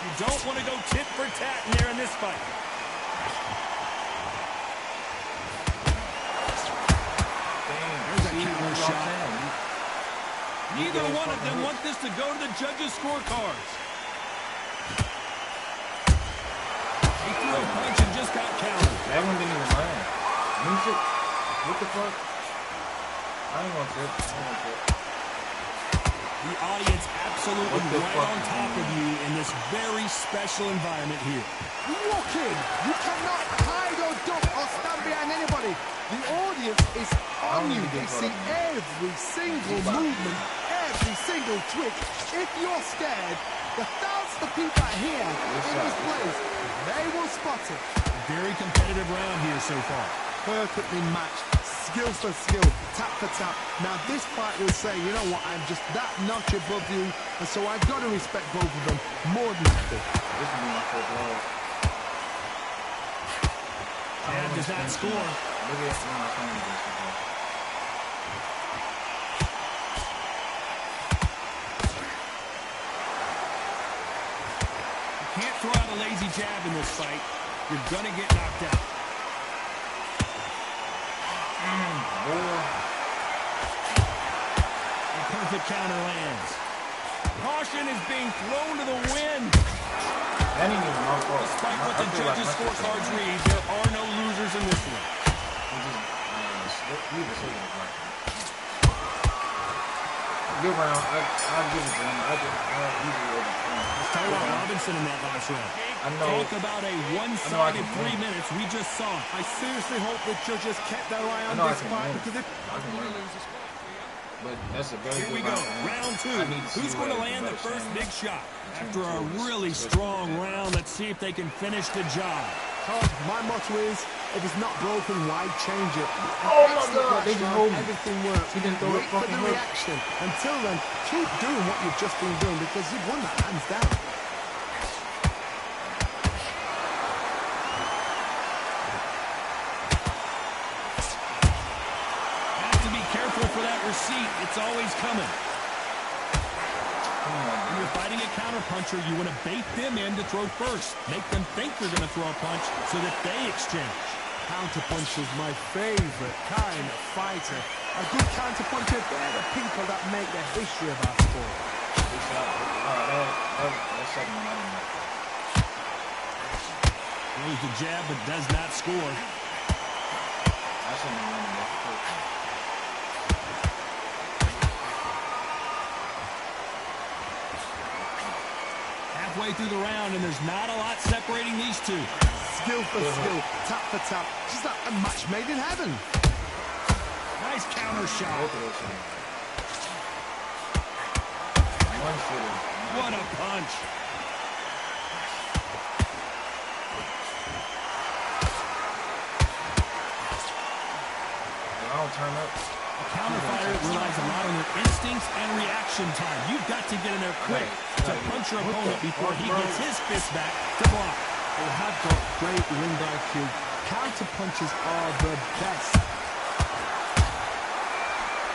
You don't want to go tit for tat in there in this fight. There's a counter shot. Neither one of them want this to go to the judges' scorecards. He threw a punch and just got countered. That one didn't even land. Music? What the fuck? I ain't gonna trip. The audience absolutely right on top of you in this very special environment here. You walk in, you cannot hide or duck or stand behind anybody. The audience is on you. They see every single movement, every single twitch. If you're scared, the thousands of people are here in this place. They will spot it. Very competitive round here so far. Perfectly matched, skill for skill, tap for tap. Now this fight will say, you know what, I'm just that notch above you, and so I've got to respect both of them more than ever. This will be my first love. Jab does not score. Look at my phone. You can't throw out a lazy jab in this fight. You're going to get knocked out. A perfect counter lands. Caution is being thrown to the wind. That ain't even my fault. Despite what the judges' scorecards read, there are no losers in this one. Good round. I'll give it to him. Let's talk about Robinson in that last round. I know. Talk about a one-sided 3 minutes. We just saw it. I seriously hope the judges kept their eye on this fight because if But that's a very Here we good go, round. round two. Who's going to land the first big shot? After a really strong round, let's see if they can finish the job. my motto is, if it's not broken, why change it? Oh my God, they just hold me. Everything works. He didn't throw Wait a for fucking the hook. reaction. Until then, keep doing what you've just been doing because you've won that hands down. Have to be careful for that receipt. It's always coming. When you're fighting a counterpuncher, you want to bait them in to throw first. Make them think you're going to throw a punch so that they exchange. Counterpuncher is my favorite kind of fighter. A good counterpuncher, they're the people that make the history of our sport. That's second one. Throws the jab but does not score. I shouldn't have won that. Halfway through the round, and there's not a lot separating these two. Skill for skill, tap for tap. Just like a match made in heaven. Nice counter shot. One shooter. What a punch. I don't turn up. A counter fighter relies a lot on their instincts and reaction time. You've got to get in there quick to punch your opponent before he gets his fist back to block. They have got great ring IQ. Counter punches are the best.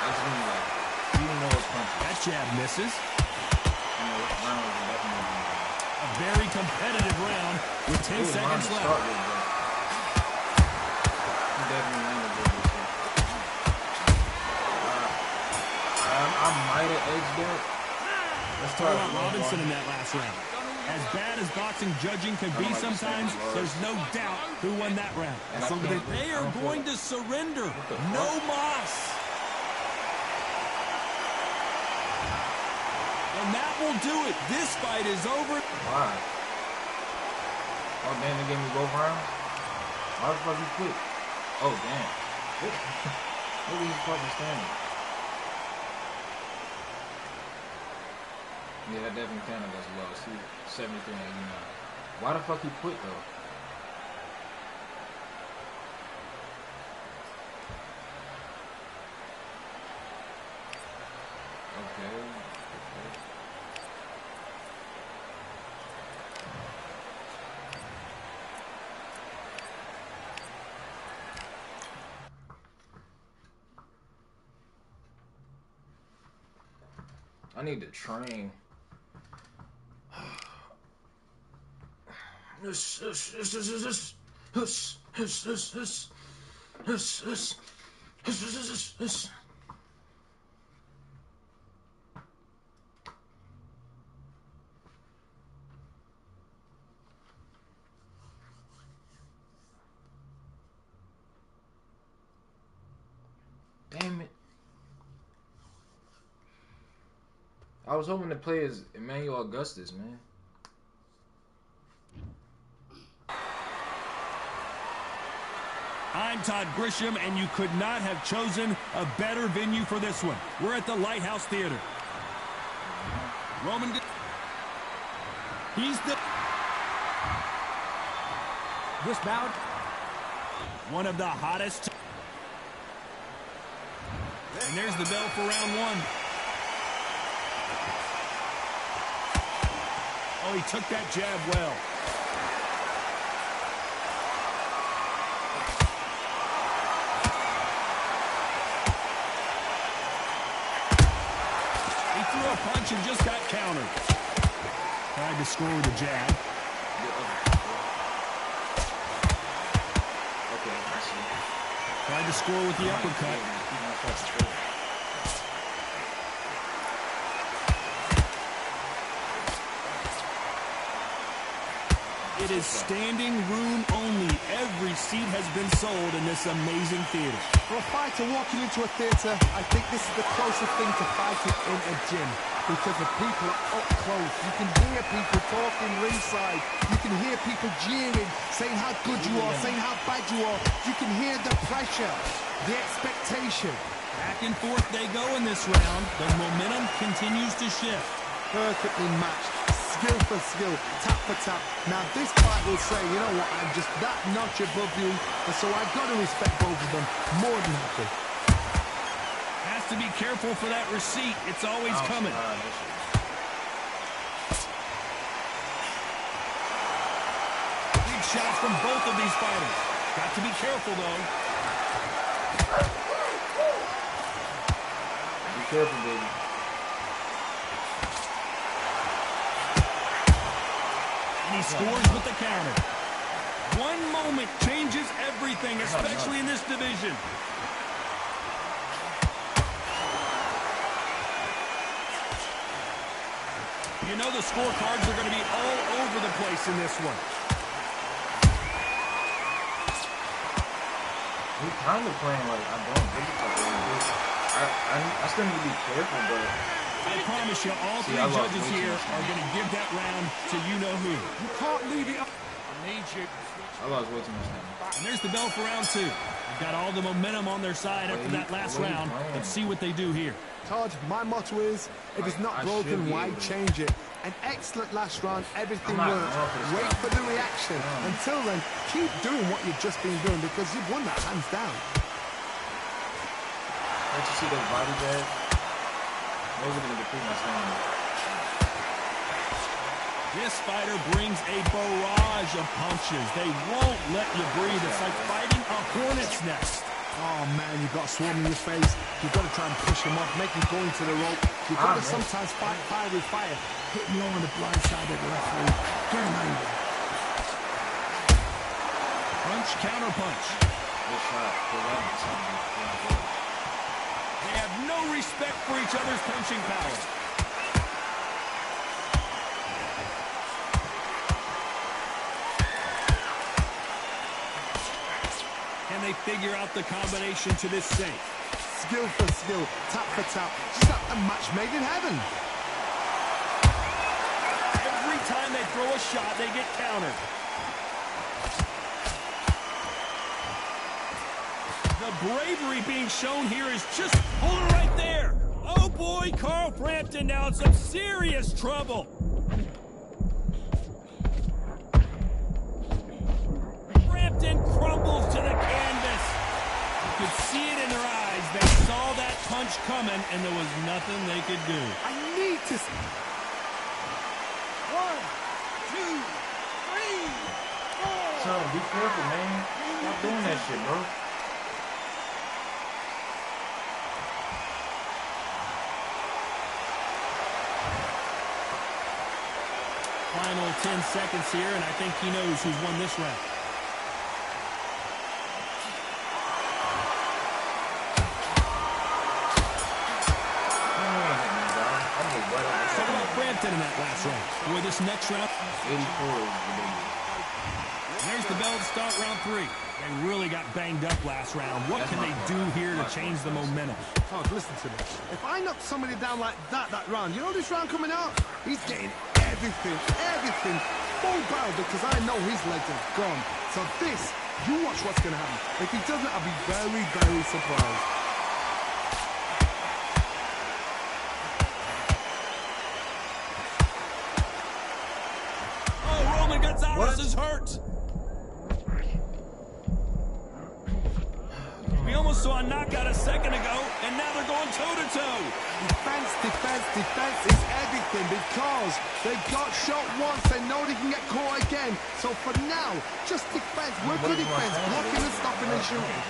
That's really like, you know what's punching. That jab misses. You know, round was definitely A very competitive round with 10 seconds left. He definitely landed good this year. I might have edged it. Let's talk about Robinson in that last round. As bad as boxing judging can be sometimes, there's no doubt who won that round. They are going to surrender. No mas. And that will do it. This fight is over. Why? Oh, damn, they gave me both rounds? Why the fuck you quit? Oh, damn. Look at his fucking standing. Yeah, that definitely counted as a loss. He 73-89. Why the fuck he quit though? Okay. I need to train. Damn it. I was hoping to play as Emmanuel Augustus, man. I'm Todd Grisham, and you could not have chosen a better venue for this one. We're at the Lighthouse Theater. Roman, he's the... This bout, one of the hottest. And there's the bell for round one. Oh, he took that jab well. He threw a punch and just got countered. Tried to score with a jab. Okay, I see. Tried to score with the uppercut. It is standing room only. Every seat has been sold in this amazing theater. For a fighter walking into a theatre, I think this is the closest thing to fighting in a gym because the people are up close. You can hear people talking ringside. You can hear people jeering, saying how good you are, saying how bad you are. You can hear the pressure, the expectation. Back and forth they go in this round. The momentum continues to shift. Perfectly matched. Skill for skill, tap for tap. Now this fight will say, you know what, I'm just that notch above you, and so I've got to respect both of them. More than happy. Has to be careful for that receipt. It's always coming. Big shots from both of these fighters. Got to be careful, though. Be careful, baby. And he scores with the counter. One moment changes everything, especially in this division. You know the scorecards are going to be all over the place in this one. He kind of playing like I don't think I still need to be careful, but I promise you, all three judges here are going to give that round to you-know-who. You can't leave it up. I need you. I lost way too much time. And there's the bell for round two. They've got all the momentum on their side after that last round. Let's see what they do here. Todd, my motto is, if it's not broken, why change it? An excellent last round, everything worked. Wait for the reaction. Until then, keep doing what you've just been doing because you've won that hands down. Don't you see those body bags? Those are going to deplete my stamina. This fighter brings a barrage of punches. They won't let you breathe. It's like fighting a hornet's nest. Oh man, you've got swarm in your face. You've got to try and push him off, make him go into the rope. You've got to sometimes fight fire with fire. Hit low on the blind side of the referee. Get him angry. Punch, counter punch. Good shot. They have no respect for each other's punching power. Can they figure out the combination to this safe? Skill for skill, tap for tap. Just like a match made in heaven. Every time they throw a shot, they get countered. The bravery being shown here is just hold it right there. Oh, boy, Carl Frampton now in some serious trouble. Frampton crumbles to the canvas. You could see it in their eyes. They saw that punch coming, and there was nothing they could do. I need to... 1, 2, 3, 4. Son, be careful, man. Stop doing that shit, bro. Final 10 seconds here, and I think he knows who's won this round. Talk about Frampton in that last round. Boy, this next round. 84 is ridiculous. There's the bell to start round 3. They really got banged up last round. What can they do here to change the momentum? Oh, listen to this. If I knock somebody down like that round, you know this round coming out? He's getting everything full barrel because I know his legs are gone. So this, you watch what's going to happen. If he doesn't, I'll be very, very surprised. Oh, Roman Gonzalez is hurt. We almost saw a knockout a second ago, and now they're going toe-to-toe. Defense is everything because they got shot once. They know they can get caught again. So for now, just defense. Work on defense. Blocking and stopping and shooting.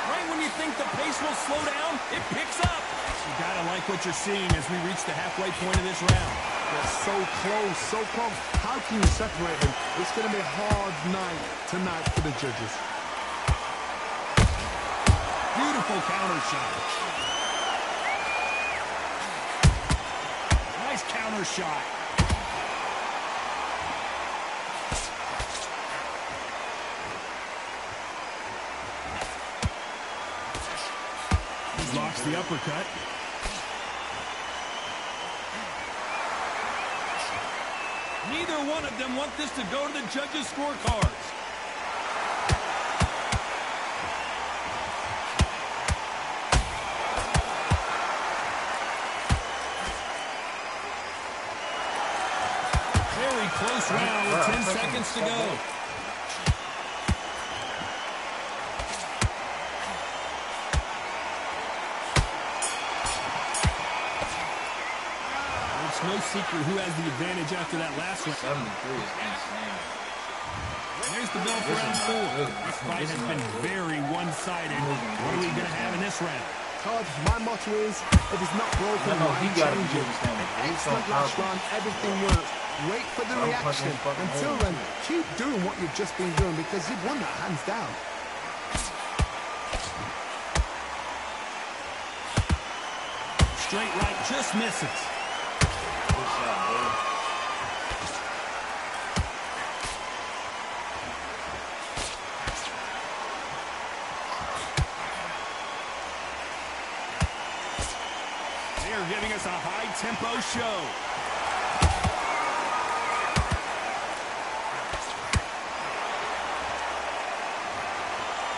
Right when you think the pace will slow down, it picks up. You gotta like what you're seeing as we reach the halfway point of this round. They're so close, so close. How can you separate them? It's going to be a hard night tonight for the judges. Beautiful counter shot. Nice counter shot. He blocks the uppercut. Neither one of them want this to go to the judges' scorecards. Very close round with 10 seconds to go. It's no secret who has the advantage after that last round. 73 is insane. There's the bell for round 4. This fight has been very one-sided. What are we going to have in this round? Todd, my motto is, if it's not broken, why change it? Excellent last round, everything works. Wait for the reaction. Until then, keep doing what you've just been doing because you've won that hands down. Straight right just misses. Good shot, bro. They are giving us a high-tempo show.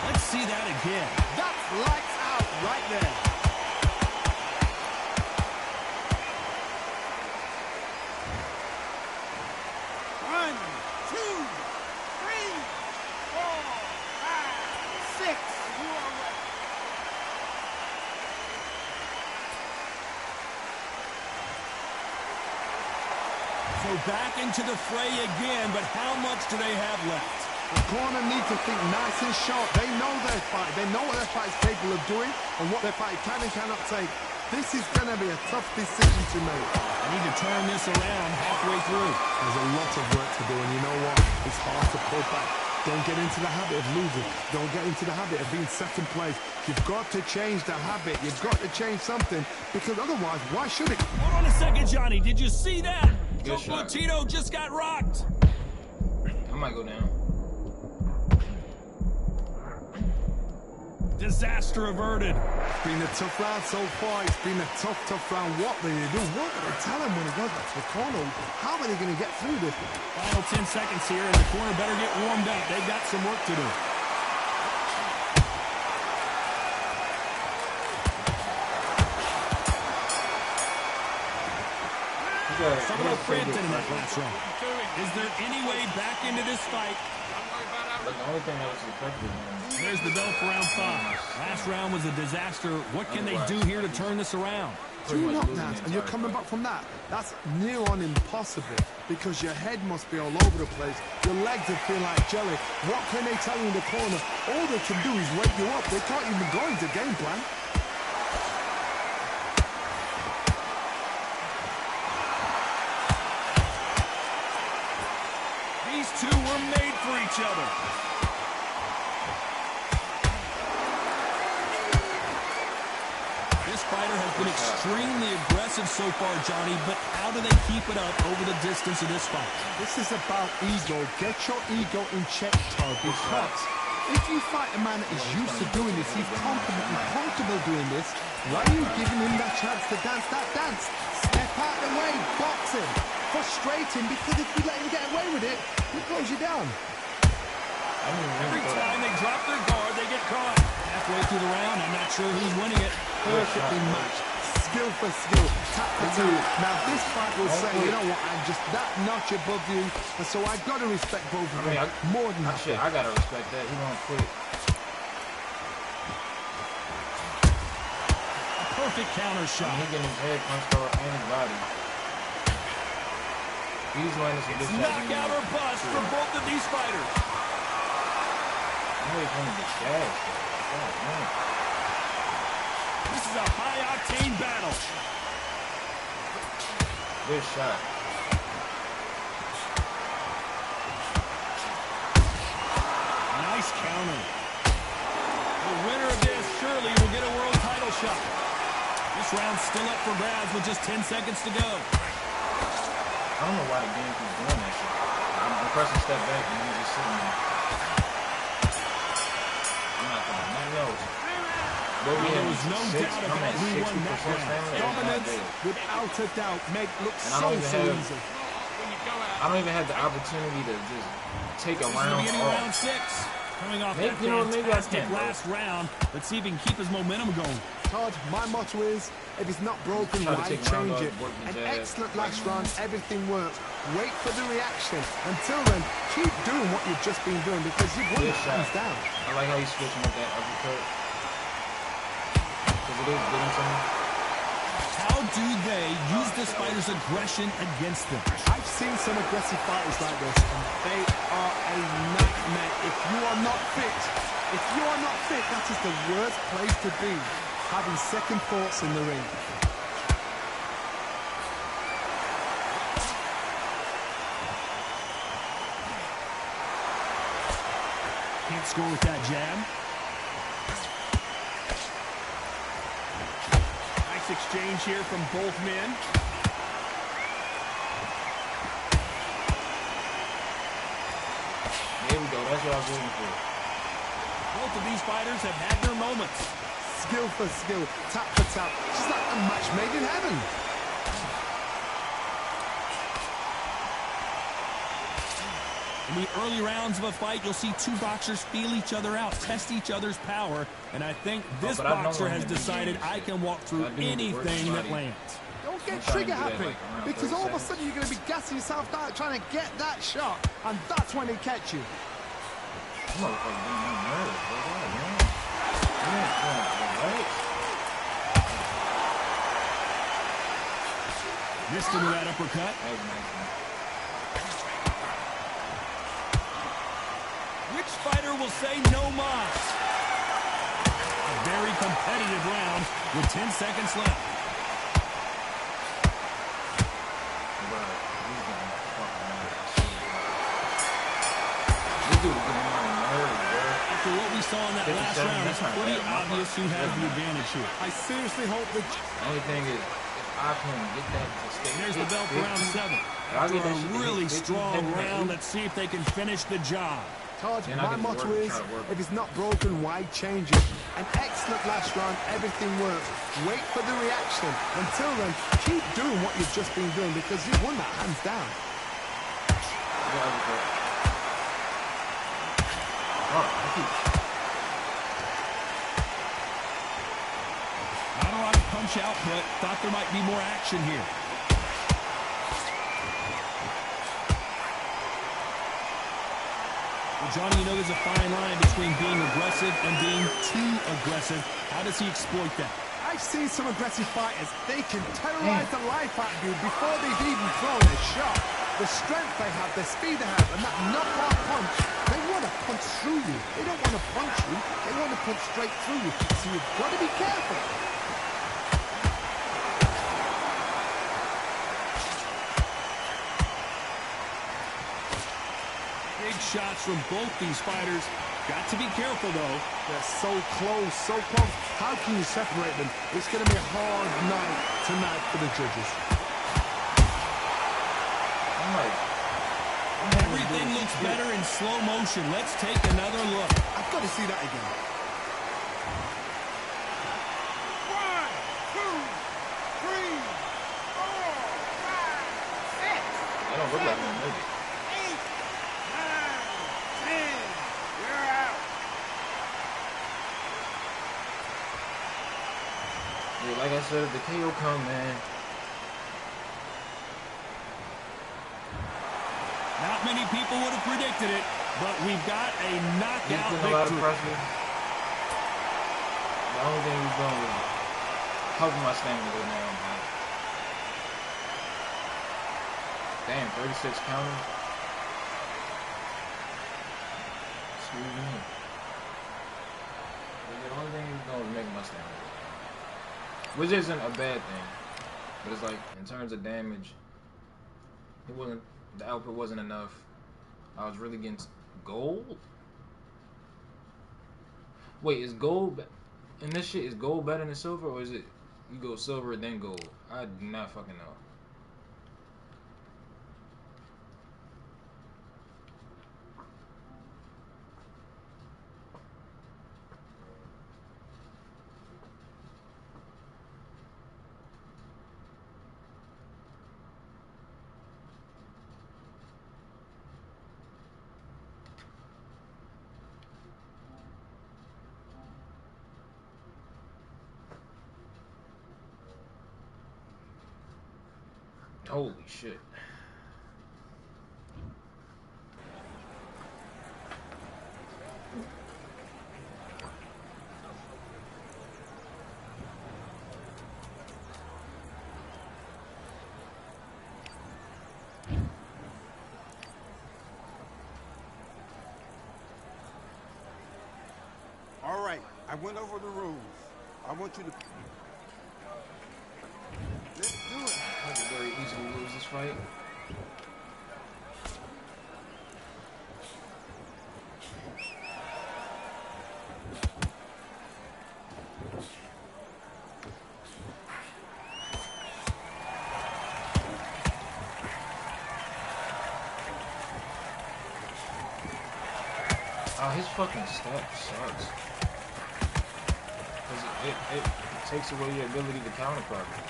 Let's see that again. That's lights out right there. One, two, three, 4, 5, 6. You are ready. So back into the fray again, but how much do they have left? The corner need to think nice and sharp. They know their fight. They know what their fight is capable of doing and what their fight can and cannot take. This is going to be a tough decision to make. I need to turn this around halfway through. There's a lot of work to do, and you know what? It's hard to pull back. Don't get into the habit of losing. Don't get into the habit of being second place. You've got to change the habit. You've got to change something, because otherwise, why should it? Hold on a second, Johnny. Did you see that? Joe Good shot. Platino just got rocked. I might go down. Disaster averted. It's been a tough round so far. It's been a tough round. What do they do? What do they tell him when he goes back to the corner? How are they going to get through this? Final 10 seconds here, and the corner better get warmed up. They've got some work to do. Some of cramped in that last round. Is there any way back into this fight? But the only thing that was effective, man. There's the bell for round 5. Last round was a disaster. What can they do here to turn this around? 2 knockdowns and you're coming back from that. That's near on impossible because your head must be all over the place. Your legs will feel like jelly. What can they tell you in the corner? All they can do is wake you up. They can't even go into game plan. These two were made for each other. This fighter has been extremely aggressive so far, Johnny, but how do they keep it up over the distance of this fight? This is about ego. Get your ego in check, Todd, because if you fight a man that is used to doing this, he's confident and comfortable doing this, why are you giving him that chance to dance that dance? Step out the way, box him. Frustrating, because if you let him get away with it, he close you down. Every time they drop their guard, they get caught. Halfway through the round, I'm not sure who's winning it. Perfectly matched. Skill for skill. Tap for tap. Now this fight will say, you know what, I'm just that notch above you, and so I got to respect both of them more than that. Shit, I gotta respect that. He won't quit. A perfect counter shot. He getting his head punched over and his body. He's landing some good shots. Knockout or bust for both of these fighters. I'm waiting for him to get gassed. God, man. This is a high-octane battle. Good shot. Nice counter. The winner of this surely will get a world title shot. This round's still up for grabs with just 10 seconds to go. I don't know why the game keeps doing that shit. I'm pressing step back and he's just sitting there. I'm not going to nothing else. But there was no doubt about who won that round. Dominance, without a doubt, make look so easy. I don't even have the opportunity to just take a round Beginning off. round 6. Coming off Maybe, that fantastic maybe last round. Let's see if he can keep his momentum going. Todd, my motto is, if it's not broken, why change it? An excellent last round, everything works. Wait for the reaction. Until then, keep doing what you've just been doing because you've won it hands down. I like how he's switching with that uppercut. Because it is getting to him. How do they use this fighter's aggression against them? I've seen some aggressive fighters like this, and they are a nightmare. If you are not fit, that is the worst place to be. Having second thoughts in the ring. Can't score with that jab. Nice exchange here from both men. There we go. That's what I was waiting for. Both of these fighters have had their moments. Skill for skill, tap for tap, just like a match made in heaven. In the early rounds of a fight, you'll see two boxers feel each other out, test each other's power, and I think this boxer has decided I can walk through anything that lands. Don't get trigger happy, because all of a sudden you're going to be gassing yourself out trying to get that shot, and that's when they catch you. Missed him with that uppercut. Which fighter will say no mas? A very competitive round with 10 seconds left. After what we saw in that last round, it's pretty obvious who has the advantage here. I seriously hope that... The only thing is, if I can get that to stay... There's the bell for round 7. After a really strong round, let's see if they can finish the job. Todd, Then I my can motto work- is, try to work. if it's not broken, why change it? An excellent last round, everything works. Wait for the reaction. Until then, keep doing what you've just been doing because you've won that hands down. Not a lot of punch output. Thought there might be more action here. Well, Johnny, you know there's a fine line between being aggressive and being too aggressive. How does he exploit that? I've seen some aggressive fighters. They can terrorize the life out of you before they've even thrown a shot. The strength they have, the speed they have, and that knockout punch, they want to punch through you. They don't want to punch you. They want to punch straight through you. So you've got to be careful. Big shots from both these fighters. Got to be careful, though. They're so close, so close. How can you separate them? It's going to be a hard night tonight for the judges. Everything looks better in slow motion. Let's take another look. I've got to see that again. 1, 2, 3, 4, 5, 6, They don't look like a movie. 8, 9, 10. You're out. Yeah, like I said, if the KO come, man. Not many people would have predicted it, but we've got a He's knockout putting a lot of victory. pressure. The only thing he's doing is helping my stamina go down. Man. Damn, 36 counters. Excuse me. The only thing he's doing is making my stamina go down. Which isn't a bad thing. But it's like, in terms of damage, the output wasn't enough. I was really getting gold? Wait, is gold in this shit, is gold better than silver, or is it you go silver then gold? I do not fucking know. Holy shit. All right, I went over the rules. I want you to... Let's do it. I could very easily lose this fight. Oh, his fucking step sucks. Cause it takes away your ability to counter properly.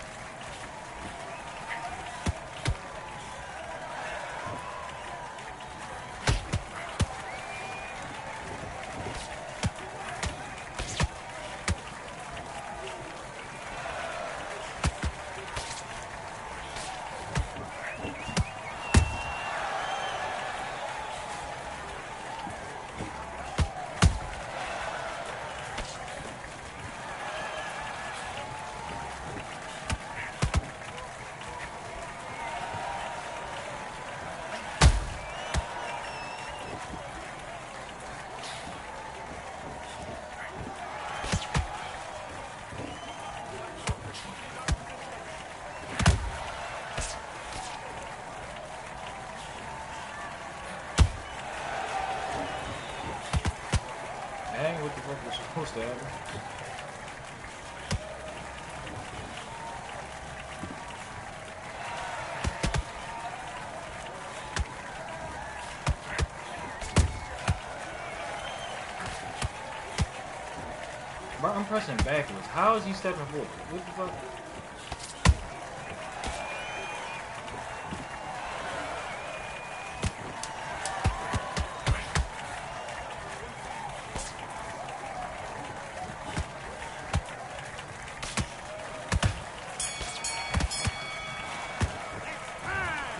pressing backwards. How is he stepping forward? What the fuck?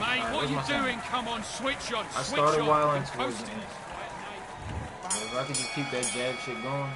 Mate, what are you doing? Come on, switch on. I started wilding towards the end. If I could just keep that jab shit going.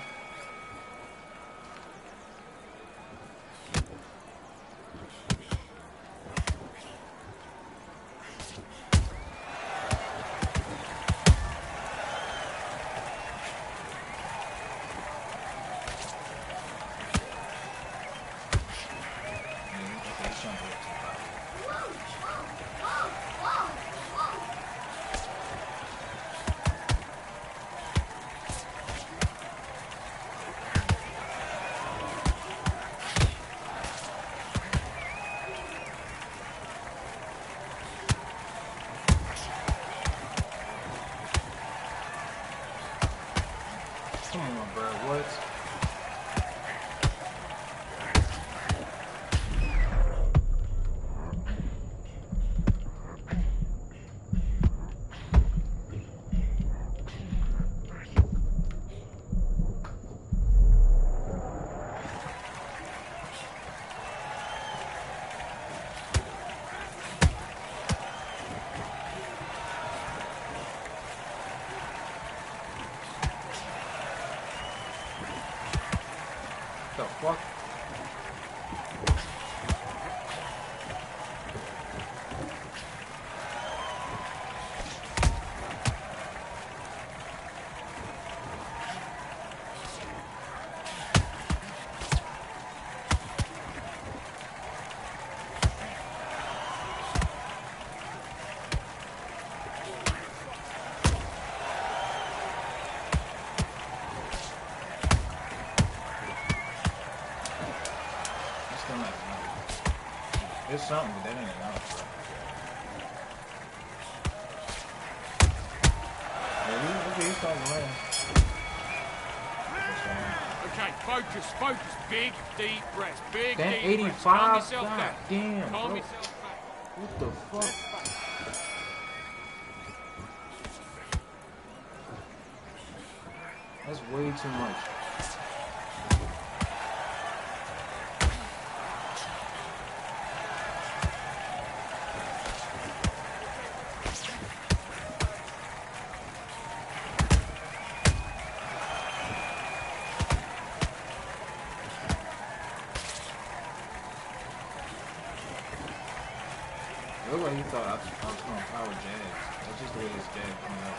Come on, bro. What? The fuck? There's something, but that ain't enough, bro. Okay, he's starting to land. Okay, focus. Big, deep breaths. Big, Damn, deep 85? breaths. Calm yourself God down. damn, Calm bro. yourself down. What the fuck? That's way too much. It looked like he thought I was going to power jabs. That's just the way his jab coming up.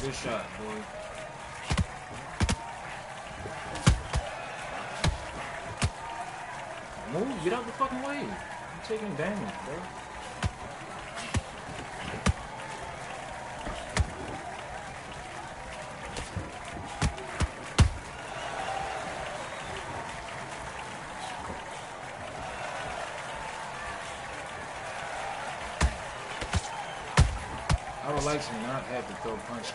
Good shot, boy. Move, get out the fucking way. You're taking damage, bro. I would like to not have to throw punches.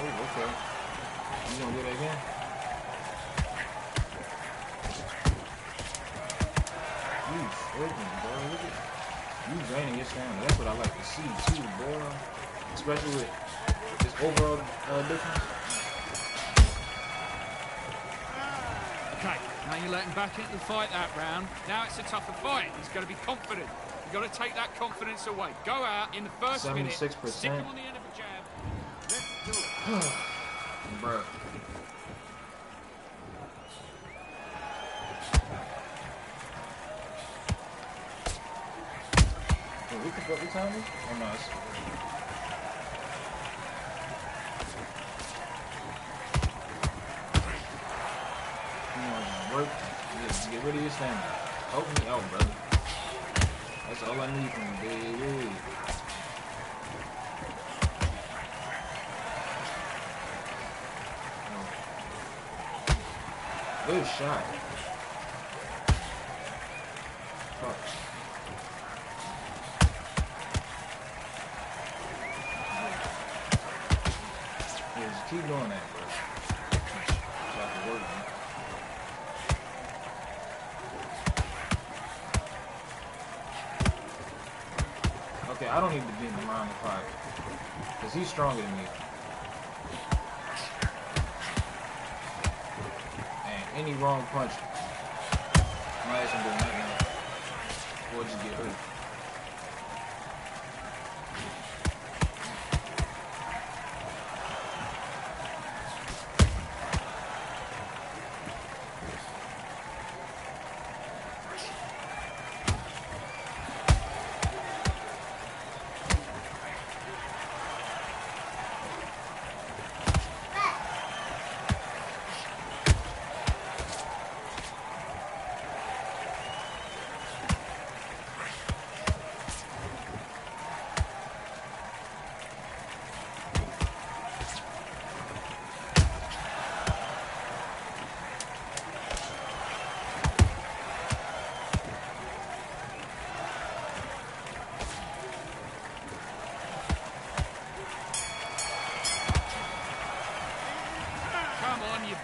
Oh, okay. You gonna do that again? You freaking, bro. Look at you draining your stamina. That's what I like to see too, bro. Especially with this overall difference. Okay, now you're letting back into the fight that round. Now it's a tougher fight. He's got to be confident. You've got to take that confidence away. Go out in the first 76%. minute. Stick him on the end of a jab. Let's do it. Bro. What time is it? Oh no, it's... Work. Just get rid of your stamina. Help me out, brother. That's all I need from you, baby. Good shot. Fuck. Yeah, just keep doing that, bro. So I can work, man. Okay, I don't need to be in the line of fire. Because he's stronger than me. And any wrong punch, my ass ain't doing nothing. Or just get hurt.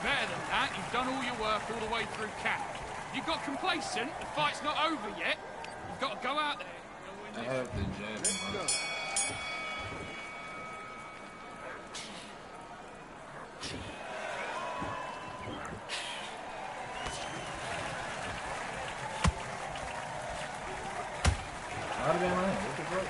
Better than that, you've done all your work all the way through camp. You got complacent, the fight's not over yet. You've got to go out there and win this. I have to jab him, bro. How did that land? What the fuck?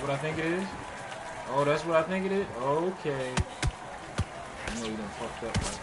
What I think it is? Oh, that's what I think it is? Okay. I know you done fucked up, right?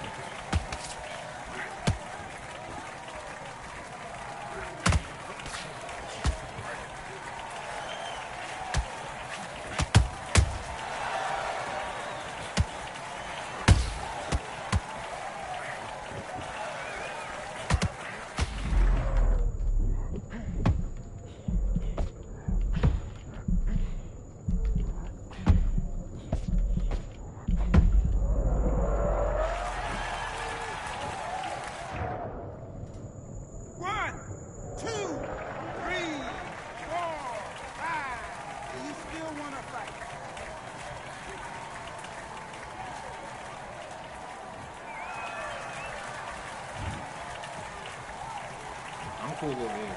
I'm cool over here.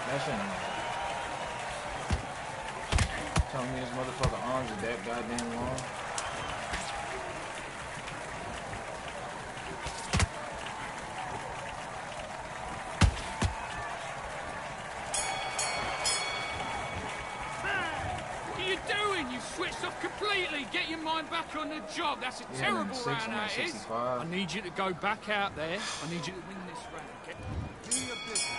That shit ain't telling me this motherfucker arms are that goddamn long. Switched off completely. Get your mind back on the job. That's a terrible round, that is. I need you to go back out there. I need you to win this round. Okay? Do your business.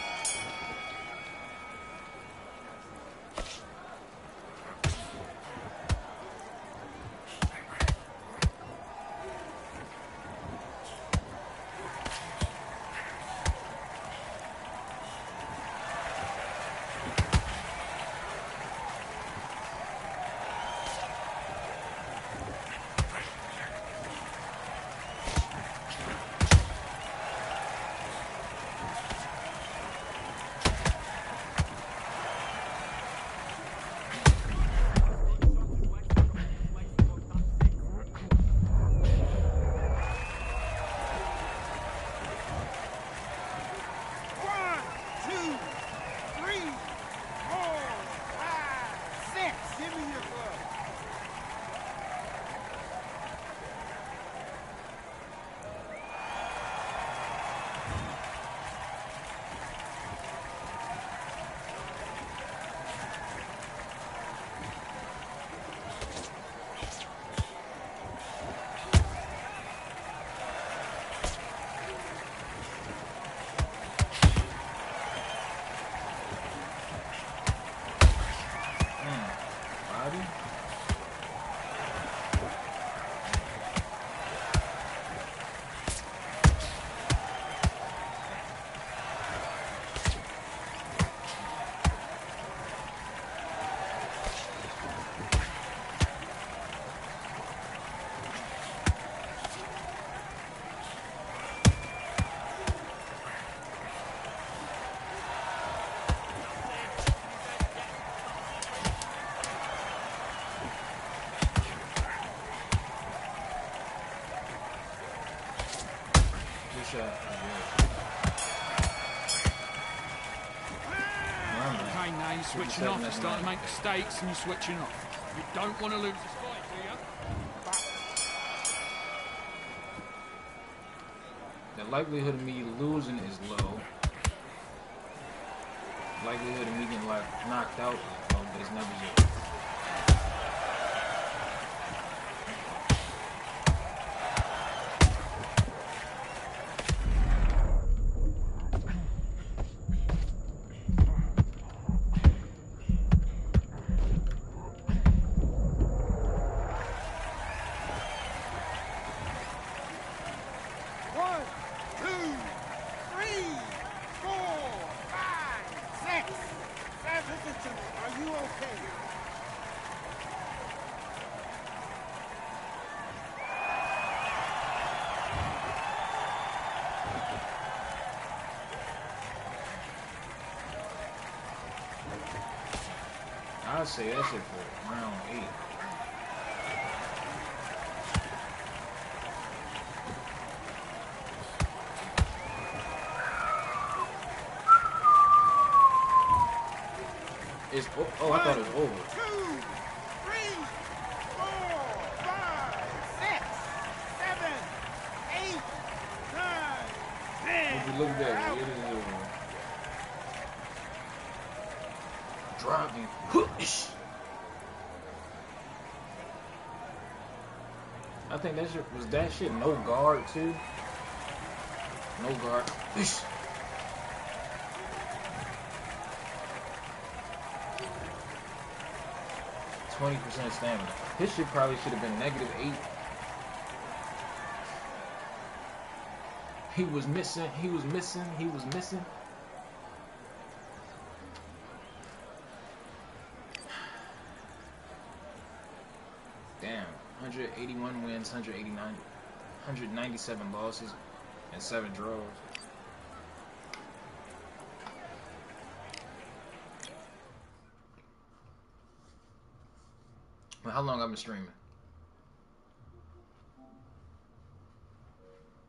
shot. Okay, now you're switching off. You're starting to make mistakes and you're switching off. You don't want to lose this fight, do you? The likelihood of me losing is low. Likelihood of me getting like knocked out is low, but it's never zero. I'd say that shit for round 8. It's oh, I thought it was over. 2, 3, 4, 5, 6, 7, 8, 9, 10. If you look back, it is over. Driving. I think that shit was no guard too. No guard. 20% stamina. His shit probably should have been -8. He was missing. He was missing. He was missing. Damn. 181 wins, 197 losses, and 7 draws. Well, how long I've been streaming?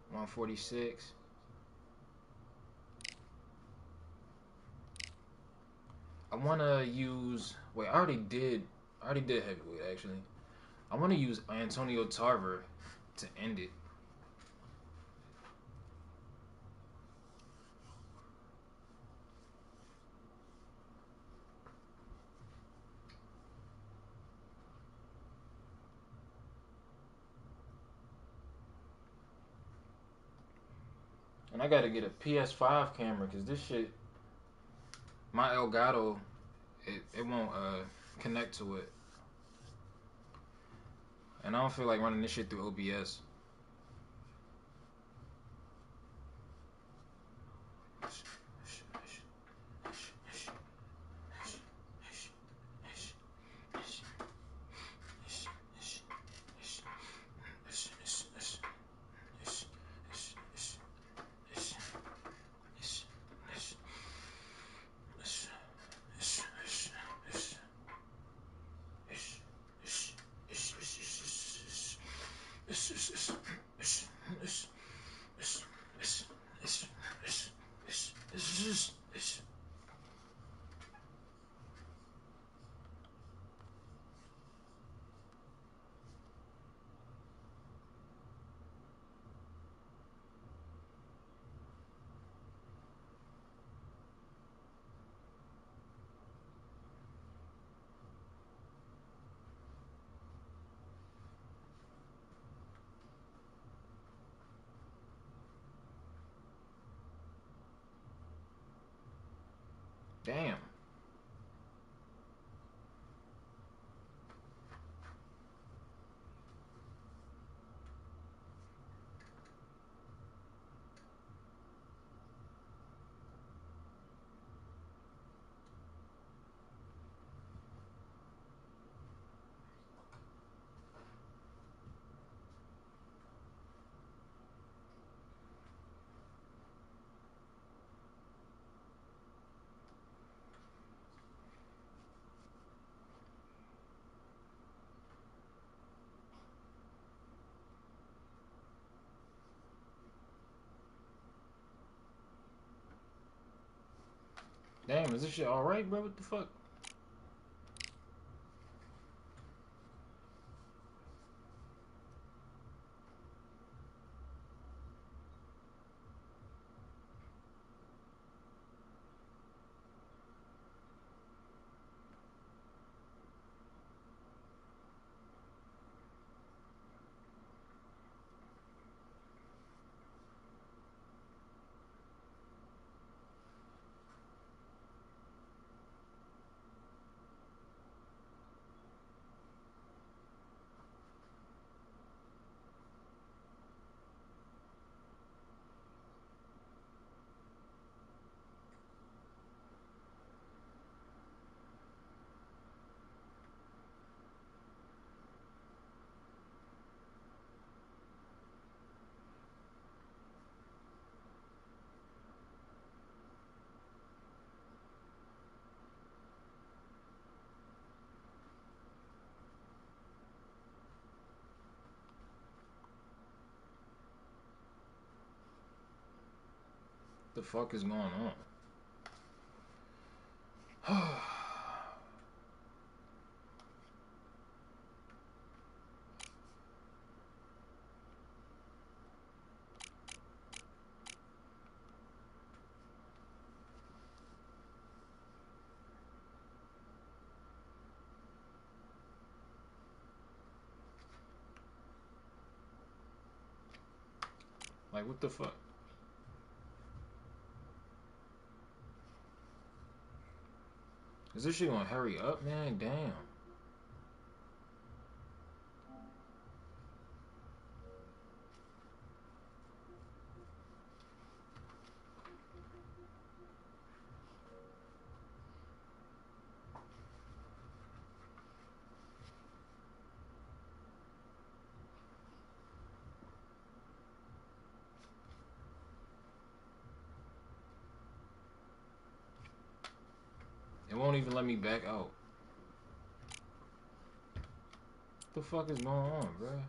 146. I wanna use. Wait, I already did heavyweight actually. I want to use Antonio Tarver to end it. And I gotta get a PS5 camera because this shit, my Elgato, it won't connect to it. And I don't feel like running this shit through OBS. Damn. Damn, is this shit alright, bro? What the fuck? The fuck is going on? Like, what the fuck? Is this shit gonna hurry up, man? Damn. It won't even let me back out. What the fuck is going on, bruh?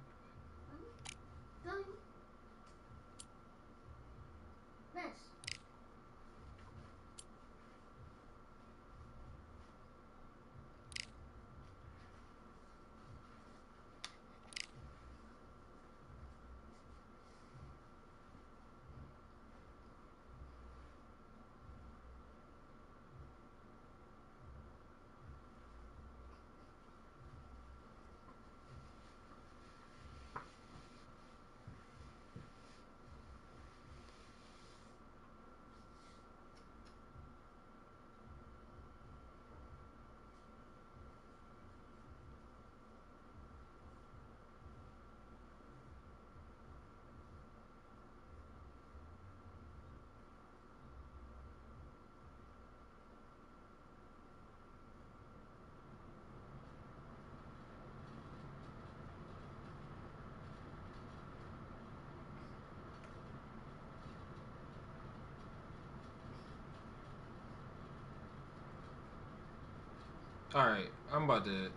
Alright, I'm about to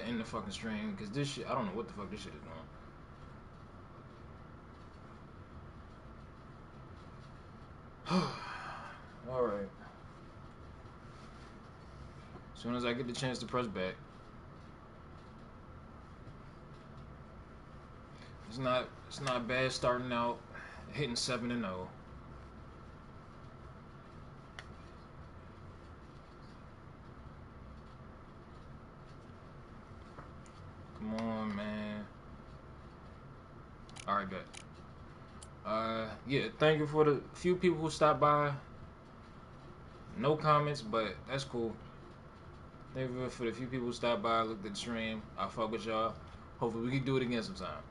end the fucking stream because this shit, I don't know what the fuck this shit is doing. Alright. As soon as I get the chance to press back. It's not bad starting out hitting 7-0. Come on, man. Alright, bet. Yeah, thank you for the few people who stopped by. No comments, but that's cool. Thank you for the few people who stopped by, looked at the stream. I fuck with y'all. Hopefully we can do it again sometime.